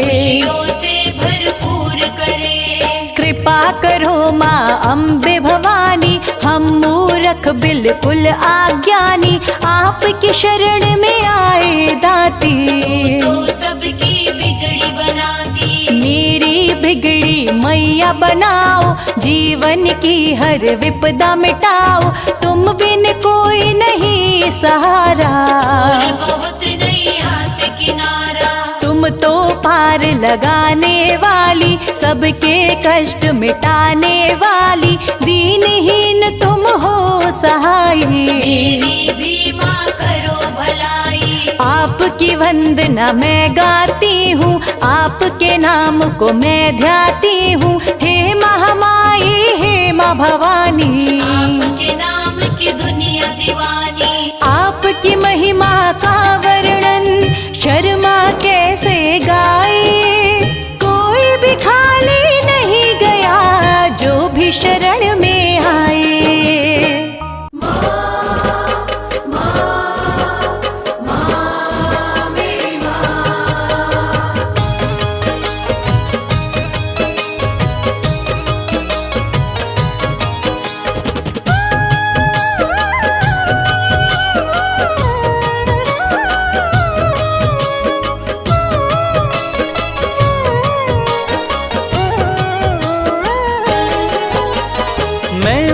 [SPEAKER 1] खुशियों से भरपूर करे।
[SPEAKER 5] कृपा करो माँ अम्बे भवानी, हम मूर्ख बिल्कुल अज्ञानी, आपकी शरण में आए दाती।
[SPEAKER 1] तो सबकी बिगड़ी बनाती,
[SPEAKER 5] मेरी बिगड़ी मैया बनाओ, जीवन की हर विपदा मिटाओ, तुम बिन कोई नहीं सहारा,
[SPEAKER 1] बहुत नैया से किनारा।
[SPEAKER 5] तुम तो पार लगाने वाली, सबके कष्ट मिटाने वाली, दीनहीन तुम हो सहाई,
[SPEAKER 1] मेरी भी माँ करो भलाई।
[SPEAKER 5] आपकी वंदना मैं गाती हूँ, आपके नाम को मैं ध्याती हूँ, हे महामाई हे माँ भवानी,
[SPEAKER 1] आपके नाम की दुनिया दीवानी।
[SPEAKER 5] आपकी महिमा का वर्णन शर्मा कैसे गाए, कोई भी खाली नहीं गया जो भी शरण में आए।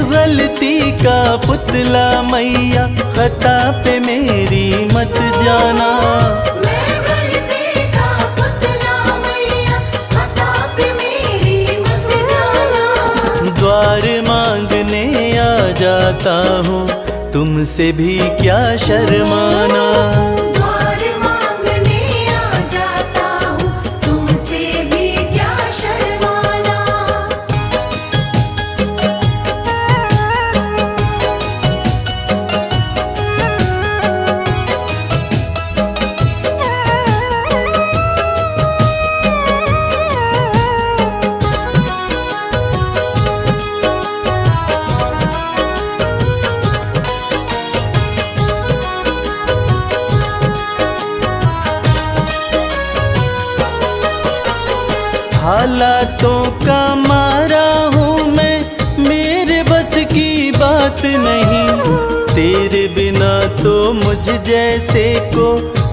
[SPEAKER 4] गलती का पुतला मैया, खता पे मेरी मत जाना,
[SPEAKER 1] मैं गलती का पुतला मैया, खता पे मेरी मत जाना।
[SPEAKER 4] द्वार मांगने आ जाता हूँ, तुमसे भी क्या शर्माना,
[SPEAKER 1] द्वार मांगने आ जाता हूँ, तुमसे भी क्या शर्माना।
[SPEAKER 4] हालातों का मारा हूँ मैं, मेरे बस की बात नहीं, तेरे बिना तो मुझ जैसे को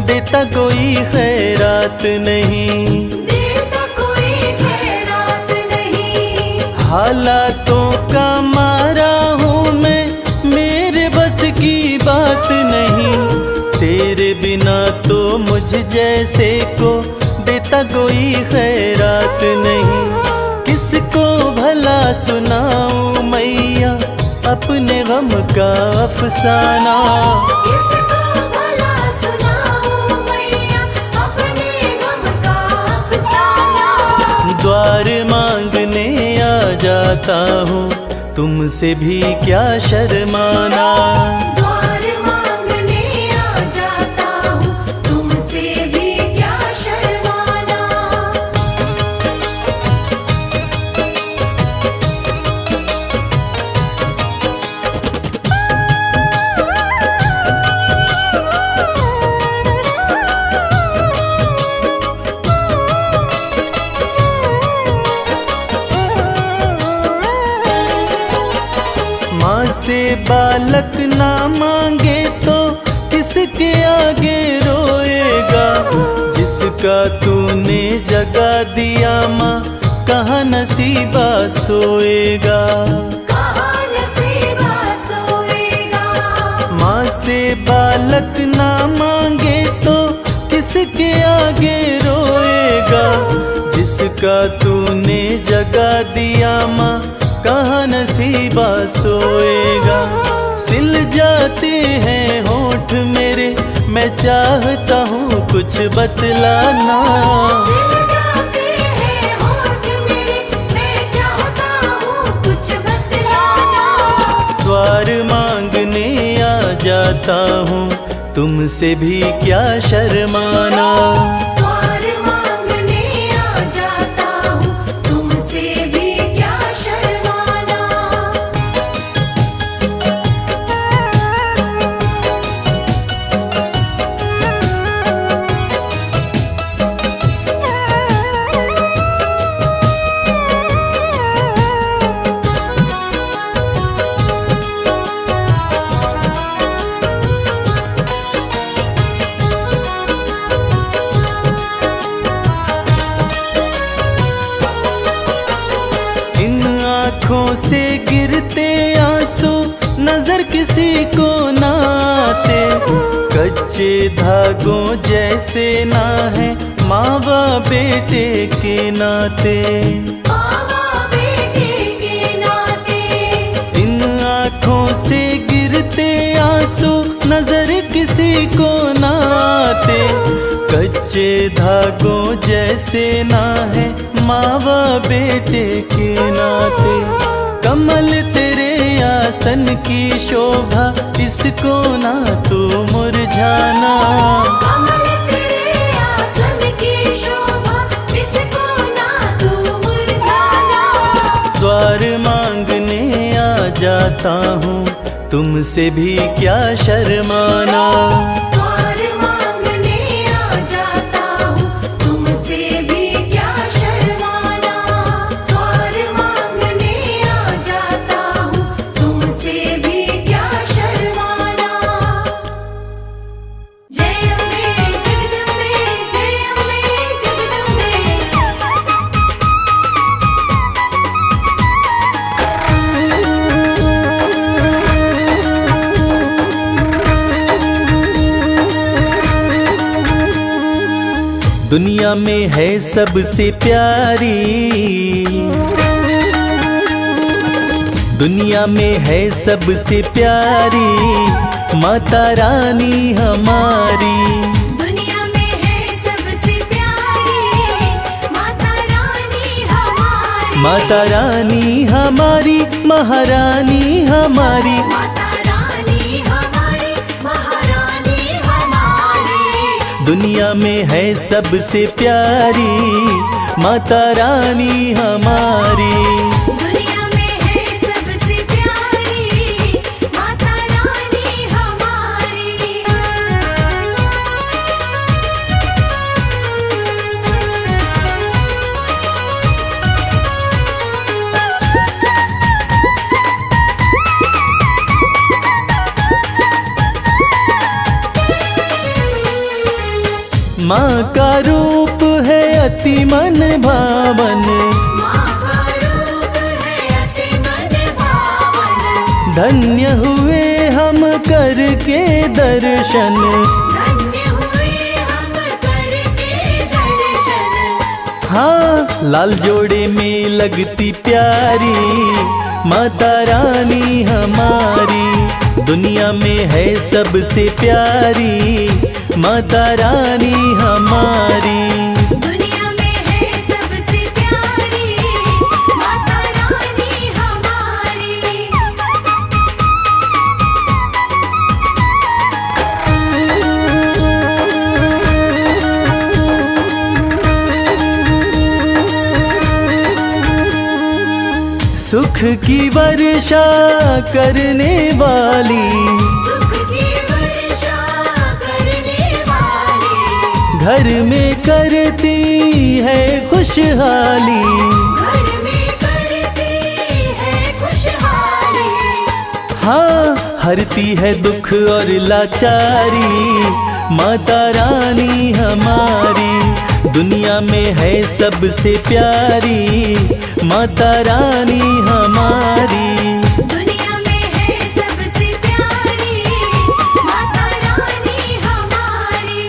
[SPEAKER 4] देता कोई खैरात नहीं,
[SPEAKER 1] देता कोई खैरात नहीं।
[SPEAKER 4] हालातों का मारा हूँ मैं, मेरे बस की बात नहीं, तेरे बिना तो मुझ जैसे को देता कोई खैरात नहीं, किसको भला सुनाऊं मैया अपने गम का अफसाना,
[SPEAKER 1] किसको भला सुनाऊं मैया अपने गम का अफसाना।
[SPEAKER 4] द्वार मांगने आ जाता हूँ, तुमसे भी क्या शर्माना,
[SPEAKER 1] द्वार मांगने आ जाता हूँ, तुमसे भी क्या शर्माना।
[SPEAKER 4] माँ से बालक ना मांगे तो किसके आगे रोएगा, जिसका तूने जगा दिया माँ कहाँ नसीबा सोएगा,
[SPEAKER 1] कहाँ नसीबा सोएगा।
[SPEAKER 4] माँ से बालक ना मांगे तो किसके आगे रोएगा, जिसका तूने जगा दिया माँ कहाँ नसीबा सोएगा। सिल जाते हैं होठ मेरे, मैं चाहता हूँ कुछ बतलाना,
[SPEAKER 1] सिल जाते हैं होठ मेरे, मैं चाहता हूँ कुछ बतलाना।
[SPEAKER 4] द्वार मांगने आ जाता हूँ, तुमसे भी क्या शर्माना।
[SPEAKER 1] द्वार मांगने आ जाता हूँ, तुमसे भी क्या शर्माना।
[SPEAKER 4] आँखों से गिरते आंसू नजर किसी को ना आते, कच्चे धागों जैसे ना है माँ व बेटे के नाते।
[SPEAKER 1] मामा बेटे के नाते।
[SPEAKER 4] इन आँखों से गिरते आंसू नजर किसी को ना आते, कच्चे धागों जैसे ना है माँ व बेटे के नाते। कमल तेरे आसन की शोभा, इसको ना तू मुरझाना।
[SPEAKER 1] कमल तेरे आसन की शोभा, इसको ना तू मुरझाना।
[SPEAKER 4] द्वार मांगने आ जाता हूँ, तुमसे भी क्या शर्माना।
[SPEAKER 1] द्वार मांगने आ जाता हूँ, तुमसे भी क्या शर्माना। द्वार मांगने आ जाता हूँ, तुमसे भी क्या शर्माना। जय अम्बे जगदम्बे, जय अम्बे जगदम्बे।
[SPEAKER 4] दुनिया में है सबसे प्यारी, दुनिया में है सबसे प्यारी माता रानी हमारी।
[SPEAKER 1] दुनिया में है सबसे प्यारी माता रानी हमारी।
[SPEAKER 4] माता रानी हमारी, महारानी हमारी।
[SPEAKER 1] माता रानी हमारी, महारानी हमारी।
[SPEAKER 4] दुनिया में है सबसे प्यारी माता रानी हमारी।
[SPEAKER 1] दुनिया में है सबसे प्यारी माता रानी हमारी।
[SPEAKER 4] माँ का रूप है अति मन भावन,
[SPEAKER 1] माँ का रूप है अति मन भावन।
[SPEAKER 4] धन्य हुए हम करके दर्शन।
[SPEAKER 1] धन्य हुए हम करके दर्शन।
[SPEAKER 4] हाँ, लाल जोड़े में लगती प्यारी माता रानी हमारी। दुनिया में है सबसे प्यारी माता रानी हमारी।
[SPEAKER 1] दुनिया में है सबसे प्यारी माता रानी हमारी।
[SPEAKER 4] सुख की वर्षा करने वाली,
[SPEAKER 1] सुख की वर्षा करने वाली।
[SPEAKER 4] घर में करती है खुशहाली।
[SPEAKER 1] घर में करती है खुशहाली।
[SPEAKER 4] हाँ, हरती है दुख और लाचारी माता रानी हमारी। दुनिया में है सबसे प्यारी माता रानी हमारी।
[SPEAKER 1] दुनिया में है सबसे प्यारी माता रानी हमारी।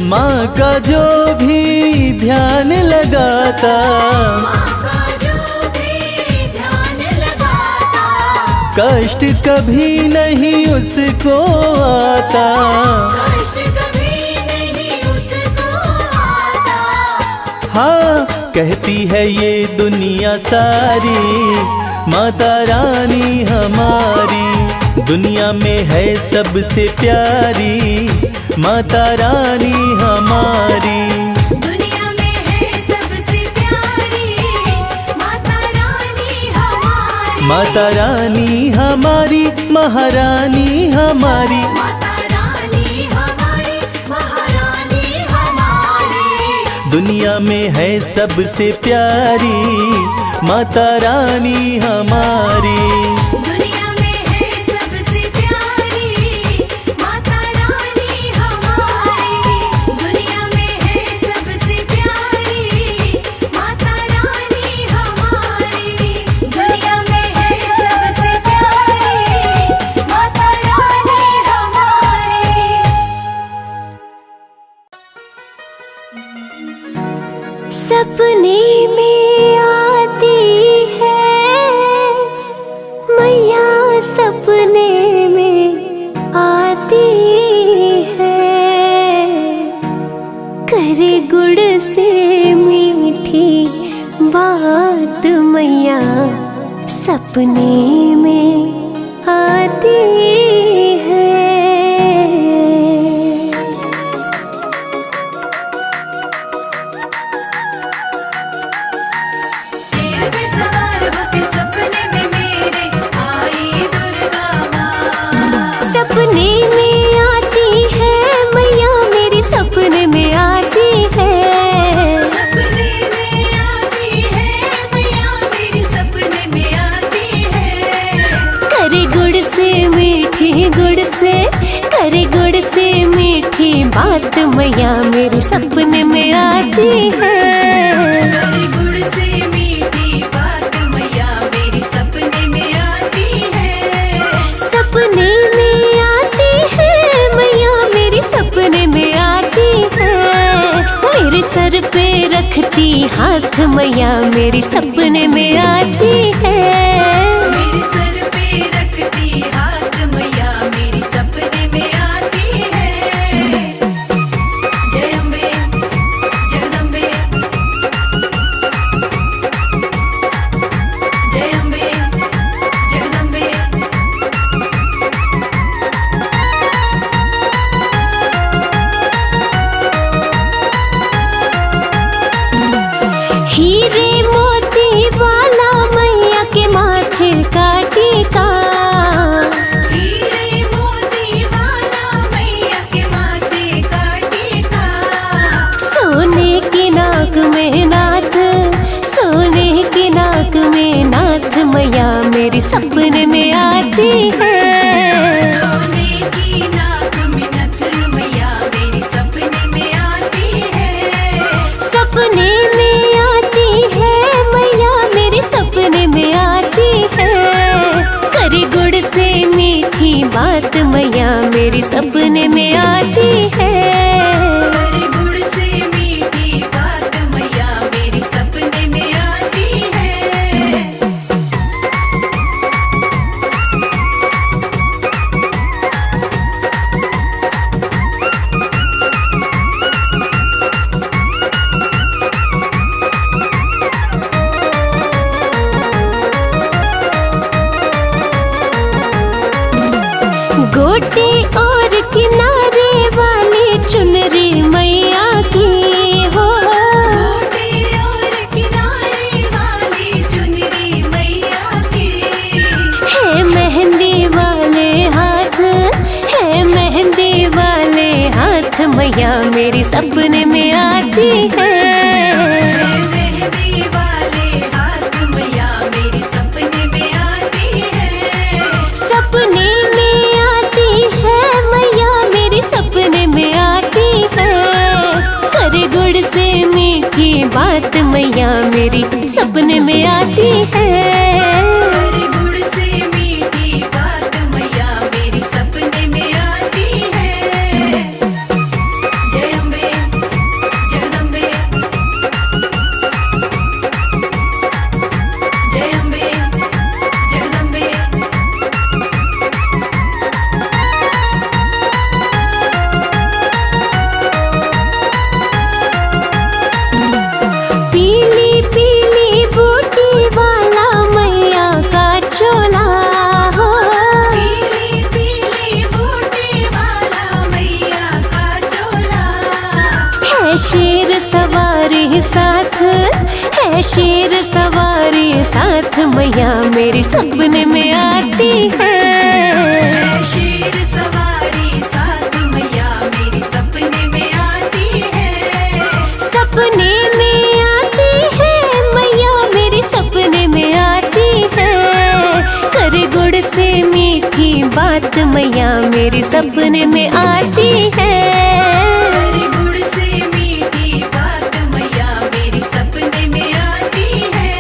[SPEAKER 4] माँ का जो भी ध्यान लगाता,
[SPEAKER 1] माँ का जो भी ध्यान लगाता।
[SPEAKER 4] कष्ट कभी नहीं उसको आता।
[SPEAKER 1] कष्ट कभी नहीं उसको आता।
[SPEAKER 4] हाँ, कहती है ये दुनिया सारी, माता रानी हमारी दुनिया में है सबसे प्यारी, माता रानी हमारी।
[SPEAKER 1] दुनिया में है सबसे प्यारी, माता रानी हमारी।
[SPEAKER 4] माता रानी हमारी, महारानी हमारी।
[SPEAKER 1] माता रानी हमारी, महारानी हमारी।
[SPEAKER 4] दुनिया में है सबसे प्यारी, माता रानी हमारी।
[SPEAKER 1] दुनिया में है सबसे प्यारी, माता रानी हमारी। दुनिया में है सबसे प्यारी, माता रानी हमारी। दुनिया में है सबसे प्यारी, माता रानी हमारी।
[SPEAKER 3] सपने में आती है मैया, सपने में आती है। करे गुड़ से मीठी बात मैया, सपने में आती है।
[SPEAKER 1] शेर पे सवार होके सपने में मेरे आई दुर्गा माँ।
[SPEAKER 3] सपने में आती है मैया, मेरी सपने में आती है।
[SPEAKER 1] सपने में आती है मैया, मेरी सपने में आती है।
[SPEAKER 3] करे गुड़ से मीठी, गुड़ से करे गुड़ से मीठी बात मैया, मेरे सपने में आती है।
[SPEAKER 1] करे गुड़ से मीठी बात मैया, मेरी सपने में आती है।
[SPEAKER 3] सपने में आती है मैया, मेरी सपने में आती है। मेरे सर पे रखती हाथ मैया, मेरी सपने में आती है।
[SPEAKER 1] मेरे सर पे रखती हाथ मैया, मेरी सपने में आती है। जय अम्बे, जगदम्बे। जय अम्बे, जगदम्बे।
[SPEAKER 3] हीरे मोती वाला मैया के माथे का टीका,
[SPEAKER 1] हीरे मोती वाला मैया के माथे का टीका।
[SPEAKER 3] सोने की नाक में नाथ, सोने की नाक में नाथ मैया, मेरी सपने में आती है।
[SPEAKER 1] सोने की नाक में नथ मैया, मेरी सपने में आती है।
[SPEAKER 3] सपने में आती है मैया, मेरे सपने में आती है। करे गुड़ से मीठी बात मैया, मेरी सपने में आती है।
[SPEAKER 1] करे गुड़ से मीठी बात मैया, मेरी सपने में आती है।
[SPEAKER 3] गोटे और किनारे वाली चुनरी मैया की हो।
[SPEAKER 1] गोटे और किनारे वाली चुनरी मैया की।
[SPEAKER 3] है मेहंदी वाले हाथ, है मेहंदी वाले हाथ मैया, मेरी सपने में आती है।
[SPEAKER 1] मेहंदी वाले हाथ मैया, मेरी सपने में आती है।
[SPEAKER 3] सपने में आती है मैया, मेरी सपने में आती है। करे गुड़ से मीठी बात मैया, मेरी सपने में आती है।
[SPEAKER 1] करे गुड़ से मीठी बात मैया, मेरी सपने में आती है। जय अम्बे, जगदम्बे। जय अम्बे, जगदम्बे।
[SPEAKER 3] शेर सवारी साथ मैया मेरी सपने में आती है।
[SPEAKER 1] शेर सवारी साथ मैया मेरी सपने में आती है।
[SPEAKER 3] सपने में आती है मैया मेरी सपने में आती है। करे गुड़ से मीठी बात मैया मेरी सपने में आती है।
[SPEAKER 1] करे गुड़ से मीठी बात मैया मेरी सपने में आती है।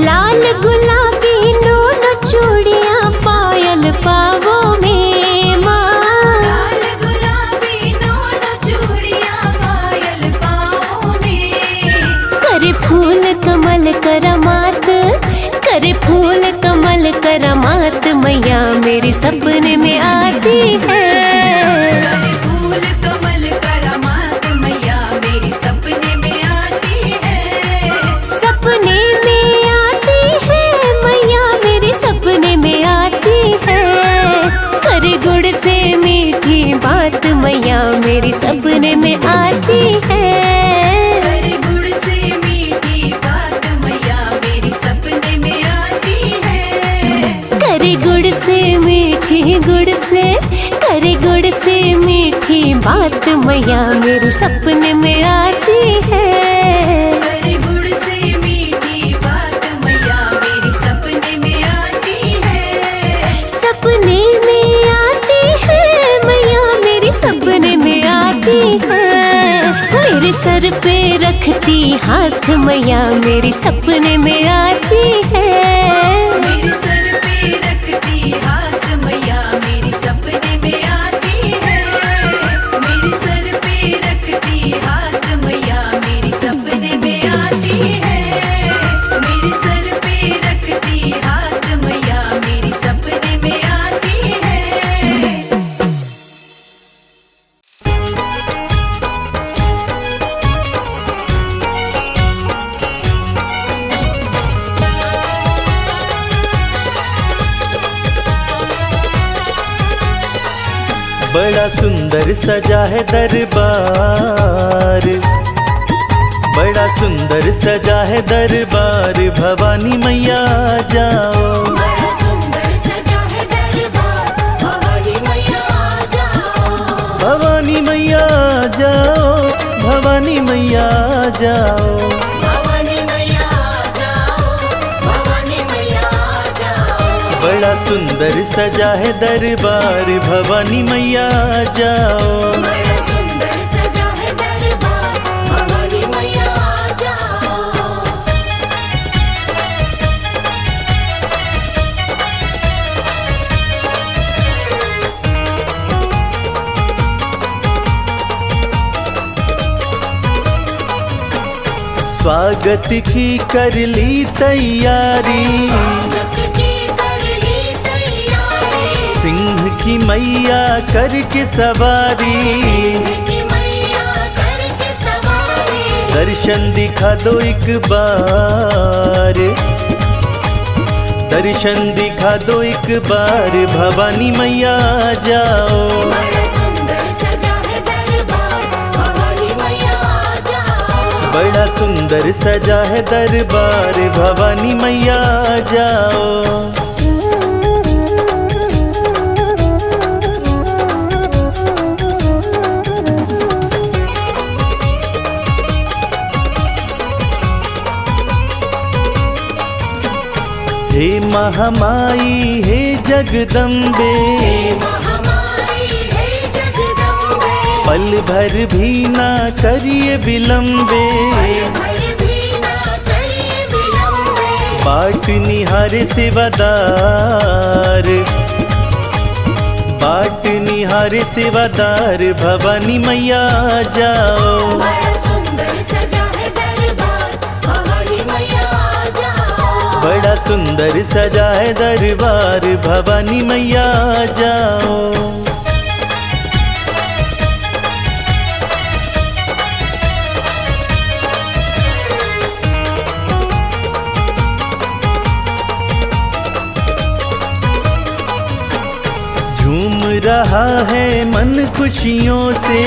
[SPEAKER 3] लाल गुलाबी दोनों चूड़ियां पायल पावों में माँ।
[SPEAKER 1] लाल गुलाबी दोनों चूड़ियां पायल पाँव में।
[SPEAKER 3] करे फूल कमल करमात, करे फूल कमल करमात मैया मेरी सपने में आती है।
[SPEAKER 1] करे फूल कमल करामात मैया मेरी सपने में आती है।
[SPEAKER 3] सपने में आती है मैया मेरी सपने में आती है। करे गुड़ से मीठी बात मैया मेरी सपने में आती है।
[SPEAKER 1] करे गुड़ से मीठी बात मैया मेरी सपने में आती है।
[SPEAKER 3] करे गुड़ से मीठी गुड़ से करे गुड़ से मीठी बात मैया मेरे सपने में आती है।
[SPEAKER 1] करे गुड़ से मीठी बात मैया मेरी सपने में आती है।
[SPEAKER 3] सपने में आती है मैया मेरी सपने में आती है। मेरे सर पे रखती हाथ मैया मेरी सपने में आती है।
[SPEAKER 1] मेरे सर पे रखती हाथ मैया मेरी सपने में आती है। मेरे सर पे रखती हाथ मैया मेरी सपने में आती है। मेरे सर पे रखती हाथ मैया मेरी सपने में आती है।
[SPEAKER 4] बड़ा सुंदर सजा है दरबार, बड़ा सुंदर सजा है दरबार, भवानी मैया जाओ।
[SPEAKER 1] बड़ा सुंदर सजा है दरबार, भवानी मैया जाओ।
[SPEAKER 4] भवानी मैया जाओ, भवानी मैया जाओ।
[SPEAKER 1] भवानी मैया जाओ, भवानी मैया जाओ।
[SPEAKER 4] बड़ा सुंदर सजा है दरबार, भवानी मैया जाओ।
[SPEAKER 1] बड़ा सुंदर सजा है दरबार, भवानी मैया जाओ।
[SPEAKER 4] स्वागत की कर ली तैयारी,
[SPEAKER 1] स्वागत की कर ली तैयारी।
[SPEAKER 4] सिंह की मैया करके सवारी,
[SPEAKER 1] की मैया करके सवारी।
[SPEAKER 4] दर्शन दिखा दो एक बार, दर्शन दिखा दो एक बार, भवानी मैया जाओ।
[SPEAKER 1] बड़ा सुंदर सजा है दरबार, भवानी मैया जाओ।
[SPEAKER 4] बड़ा सुंदर सजा है दरबार, भवानी मैया जाओ। हे महामाई हे जगदम्बे,
[SPEAKER 1] महामाई है जगदम्बे।
[SPEAKER 4] पल भर भी ना करिए विलम्बे,
[SPEAKER 1] भर भी ना करिए विलम्बे।
[SPEAKER 4] बाट निहारे सेवादार, बाट निहारे सेवादार, भवानी मैया जाओ।
[SPEAKER 1] बड़ा सुंदर सजा है दरबार, भवानी मैया जाओ।
[SPEAKER 4] बड़ा सुंदर सजा है दरबार, भवानी मैया जाओ। रहा है मन खुशियों से,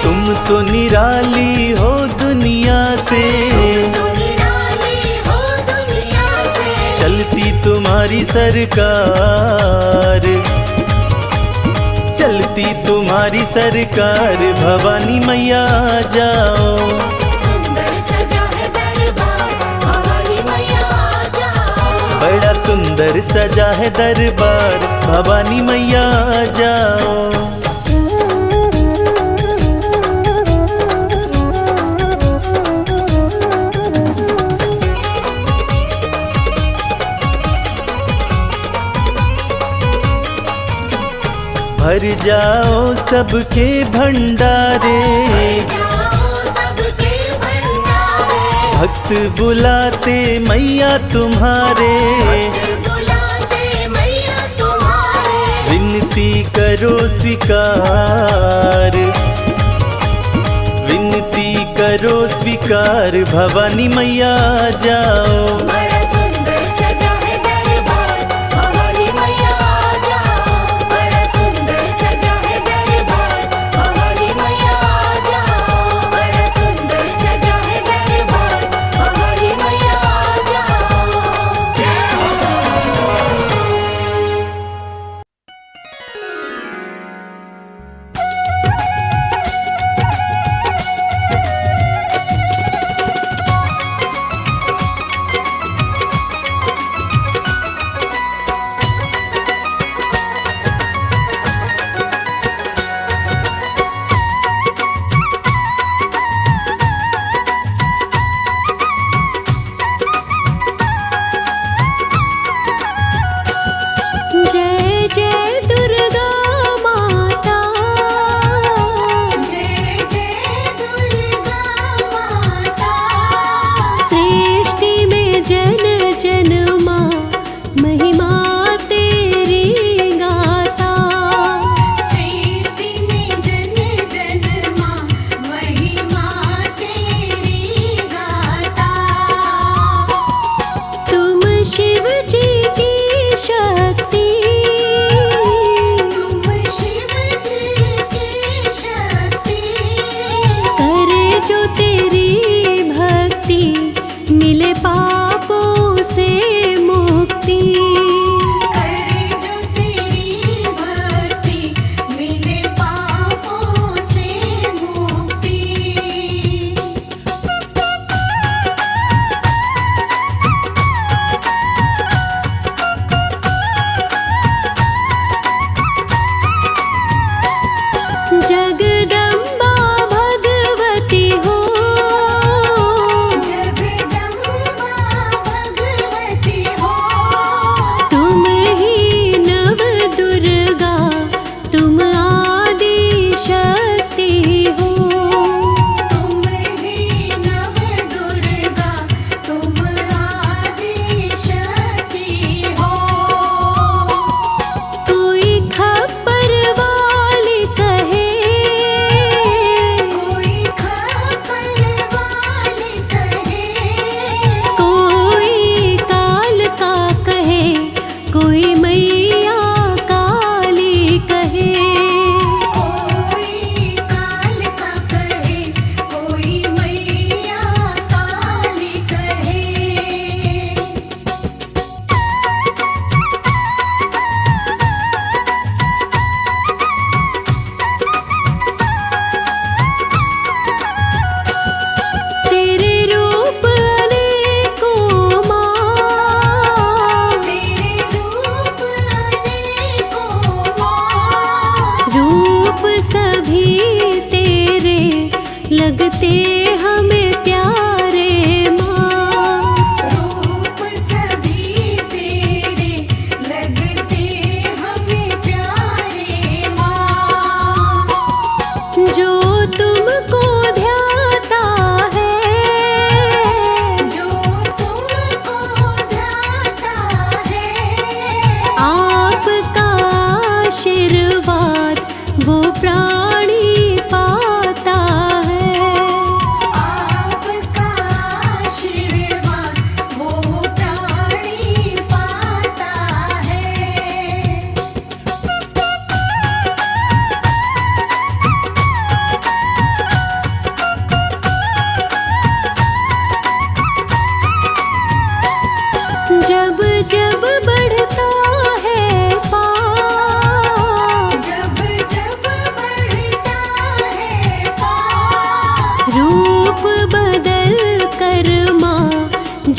[SPEAKER 4] तुम तो निराली हो दुनिया से। चलती तुम्हारी सरकार, चलती तुम्हारी सरकार, भवानी मैया आ जाओ। बड़ा सुंदर सजा है दरबार, भवानी मैया आ जाओ। भर जाओ सबके भंडारे, भक्त बुलाते मैया तुम्हारे। विनती करो स्वीकार, विनती करो स्वीकार, भवानी मैया आ जाओ।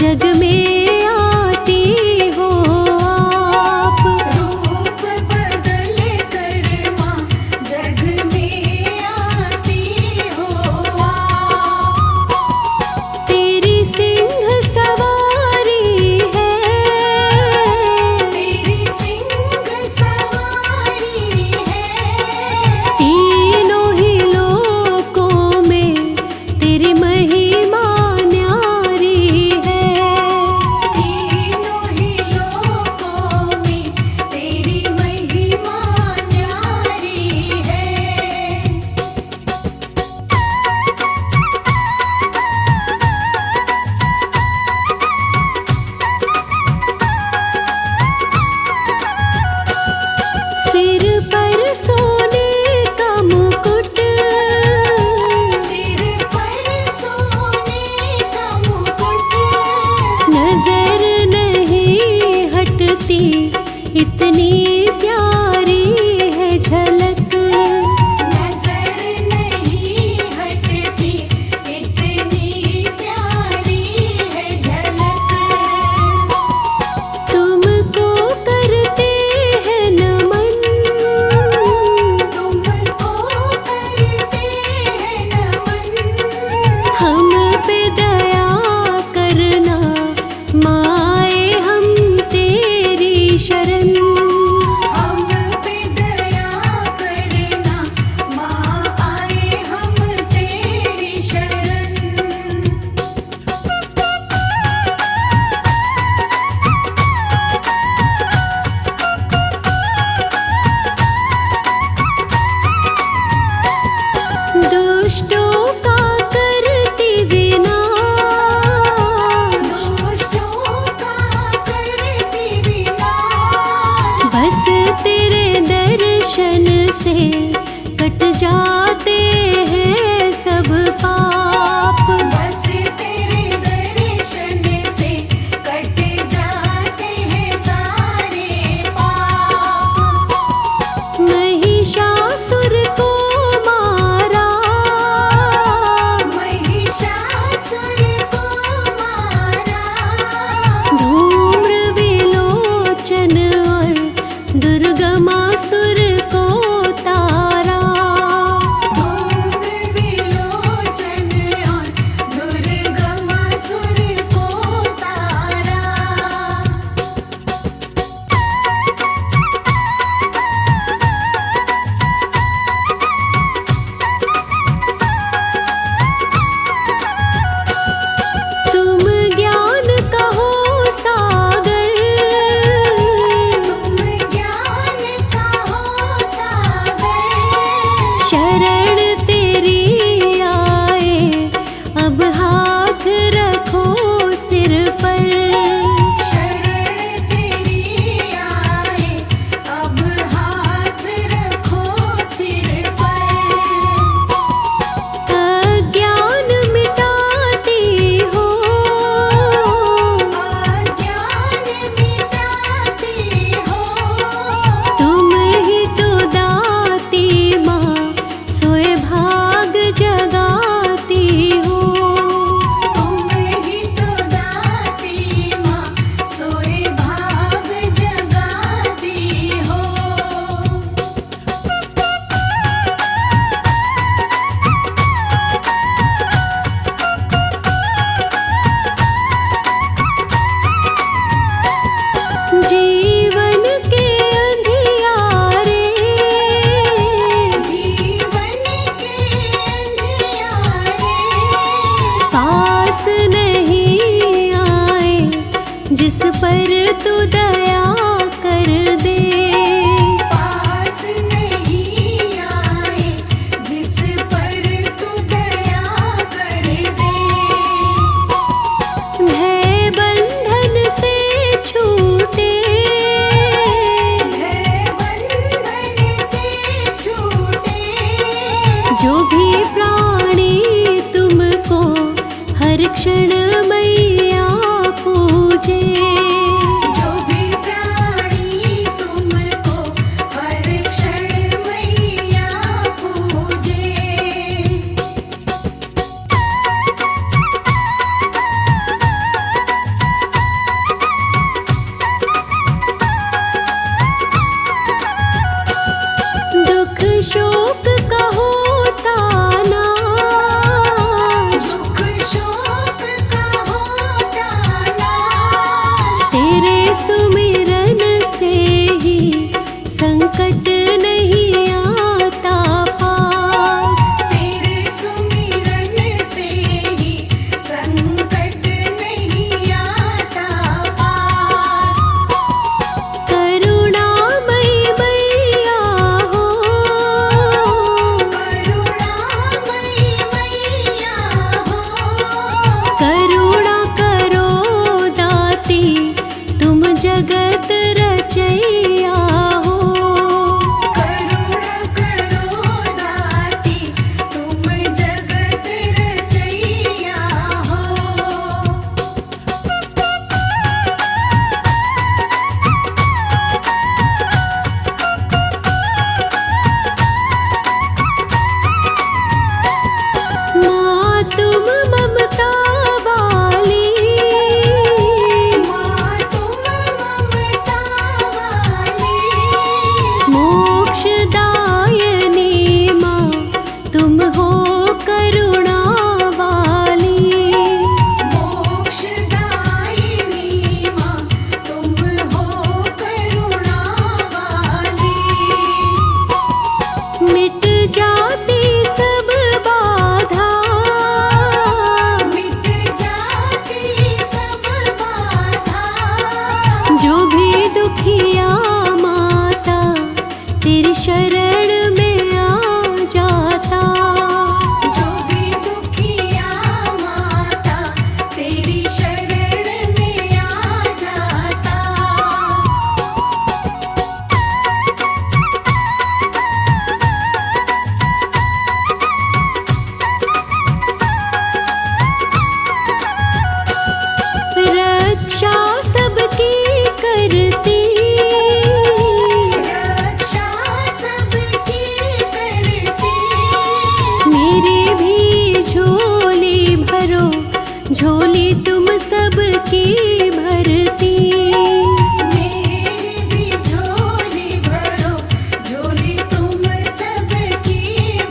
[SPEAKER 3] जग में आती हो आप।
[SPEAKER 1] रूप बदल कर माँ जग में आती हो आप।
[SPEAKER 3] तेरी सिंह सवारी है,
[SPEAKER 1] तेरी सिंह सवारी है।
[SPEAKER 3] तीनों ही लोकों में तेरी महिमा न्यारी है।
[SPEAKER 1] तीनों ही लोकों में तेरी महिमा न्यारी है।
[SPEAKER 3] सिर पर सोने का मुकुट,
[SPEAKER 1] सिर पर सोने का मुकुट।
[SPEAKER 3] नजर नहीं हटती इतनी प्यारी है झलक।
[SPEAKER 1] नजर नहीं हटती इतनी प्यारी है झलक।
[SPEAKER 3] तुमको करते हैं नमन,
[SPEAKER 1] तुमको करते हैं नमन।
[SPEAKER 3] हम पे दया करना माए हम तेरी शरण।
[SPEAKER 1] हम पे दया करना माँ आए हम तेरी शरण।
[SPEAKER 3] दुष्टों का करती विनाश,
[SPEAKER 1] दुष्टों का करती विनाश।
[SPEAKER 3] बस तेरे दर्शन से कट जाते हैं सब पाप।
[SPEAKER 1] बस तेरे दर्शन से कट जाते हैं सारे पाप।
[SPEAKER 3] महिषासुर को मारा,
[SPEAKER 1] महिषासुर को मारा।
[SPEAKER 3] धूम्र विलोचन और दुर्गमासुर को तारा।
[SPEAKER 1] धूम्र विलोचन और दुर्गमासुर को तारा।
[SPEAKER 3] तुम ज्ञान का हो सागर,
[SPEAKER 1] तुम ज्ञान का हो सागर।
[SPEAKER 3] शरण तेरी आए अब हाथ रखो सिर पर।
[SPEAKER 1] शरण तेरी आए अब हाथ रखो सिर पर।
[SPEAKER 3] अज्ञान मिटाती हो,
[SPEAKER 1] अज्ञान मिटाती हो।
[SPEAKER 3] तुम ही तो दाती माँ सोए भाग जगाती हो।
[SPEAKER 1] तुम ही तो दाती माँ सोए भाग जगाती हो।
[SPEAKER 3] जीवन के अंधियारे,
[SPEAKER 1] जीवन के अंधियारे।
[SPEAKER 3] पास नहीं आए जिस पर तू दया कर दे।
[SPEAKER 1] पास नहीं आए जिस पर तू दया कर दे।
[SPEAKER 3] भय बंधन से छूटे,
[SPEAKER 1] भय बंधन से छूटे।
[SPEAKER 3] जो भी प्राणी तुमको हर क्षण मैया पूजे।
[SPEAKER 1] जो भी प्राणी तुमको हर क्षण मैया पूजे।
[SPEAKER 3] सबकी भरती।
[SPEAKER 1] मेरी भी झोली भरो, झोली तुम सबकी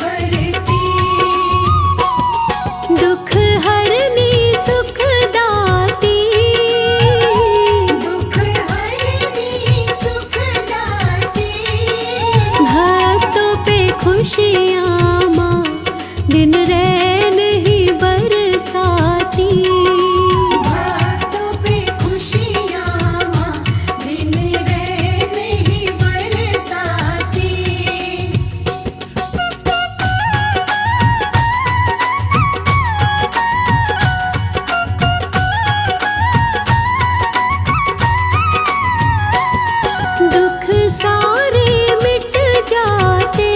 [SPEAKER 1] भरती।
[SPEAKER 3] दुख हरनी सुख दाती,
[SPEAKER 1] दुख हरनी सुख दाती।
[SPEAKER 3] भक्तों पे खुशियाँ माँ दिन रैन ही बरसाती।
[SPEAKER 1] भक्तों पे खुशियाँ माँ दिन रैन ही बरसाती।
[SPEAKER 3] दुख सारे मिट जाते,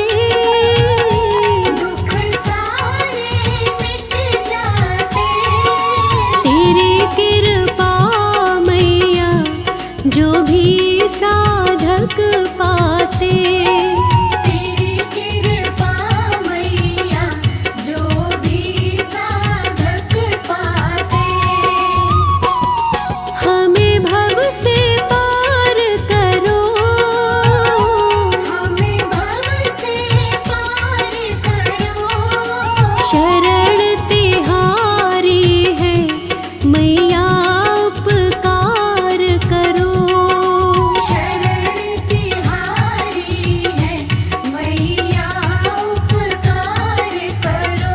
[SPEAKER 1] दुख सारे मिट जाते।
[SPEAKER 3] तेरी कृपा मैया जो भी साधक पाते।
[SPEAKER 1] तेरी कृपा मैया जो भी साधक पाते।
[SPEAKER 3] हमें भव से पार करो,
[SPEAKER 1] हमें भव से पार करो।
[SPEAKER 3] शरण तिहारी है मैया उपकार करो।
[SPEAKER 1] शरण तिहारी है मैया उपकार करो।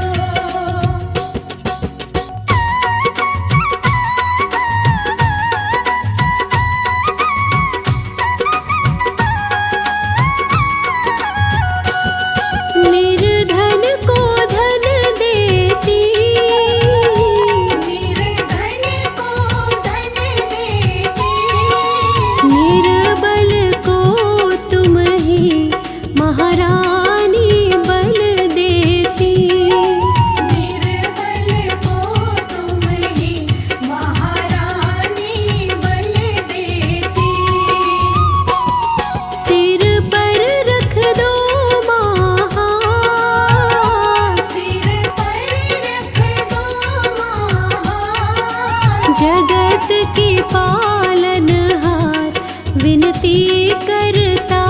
[SPEAKER 3] निर्धन को धन देती,
[SPEAKER 1] निर्धन को धन देती।
[SPEAKER 3] निर्बल को तुम ही महारानी बल देती।
[SPEAKER 1] निर्बल को तुम ही महारानी बल देती।
[SPEAKER 3] सिर पर रख दो महा,
[SPEAKER 1] सिर पर रख दो महा।
[SPEAKER 3] जगत की पालनहार विनती करता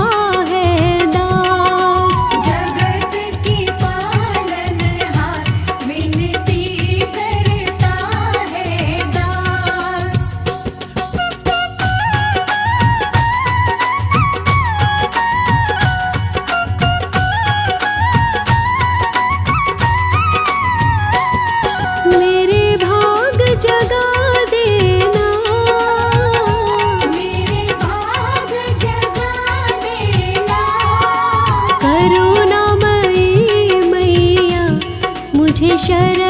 [SPEAKER 3] है दास।
[SPEAKER 1] जगत की पालनहार विनती करता है दास।
[SPEAKER 3] मेरे भाग जगा देना,
[SPEAKER 1] मेरे भाग जगा देना।
[SPEAKER 3] करुणामयी मैया मुझे शरण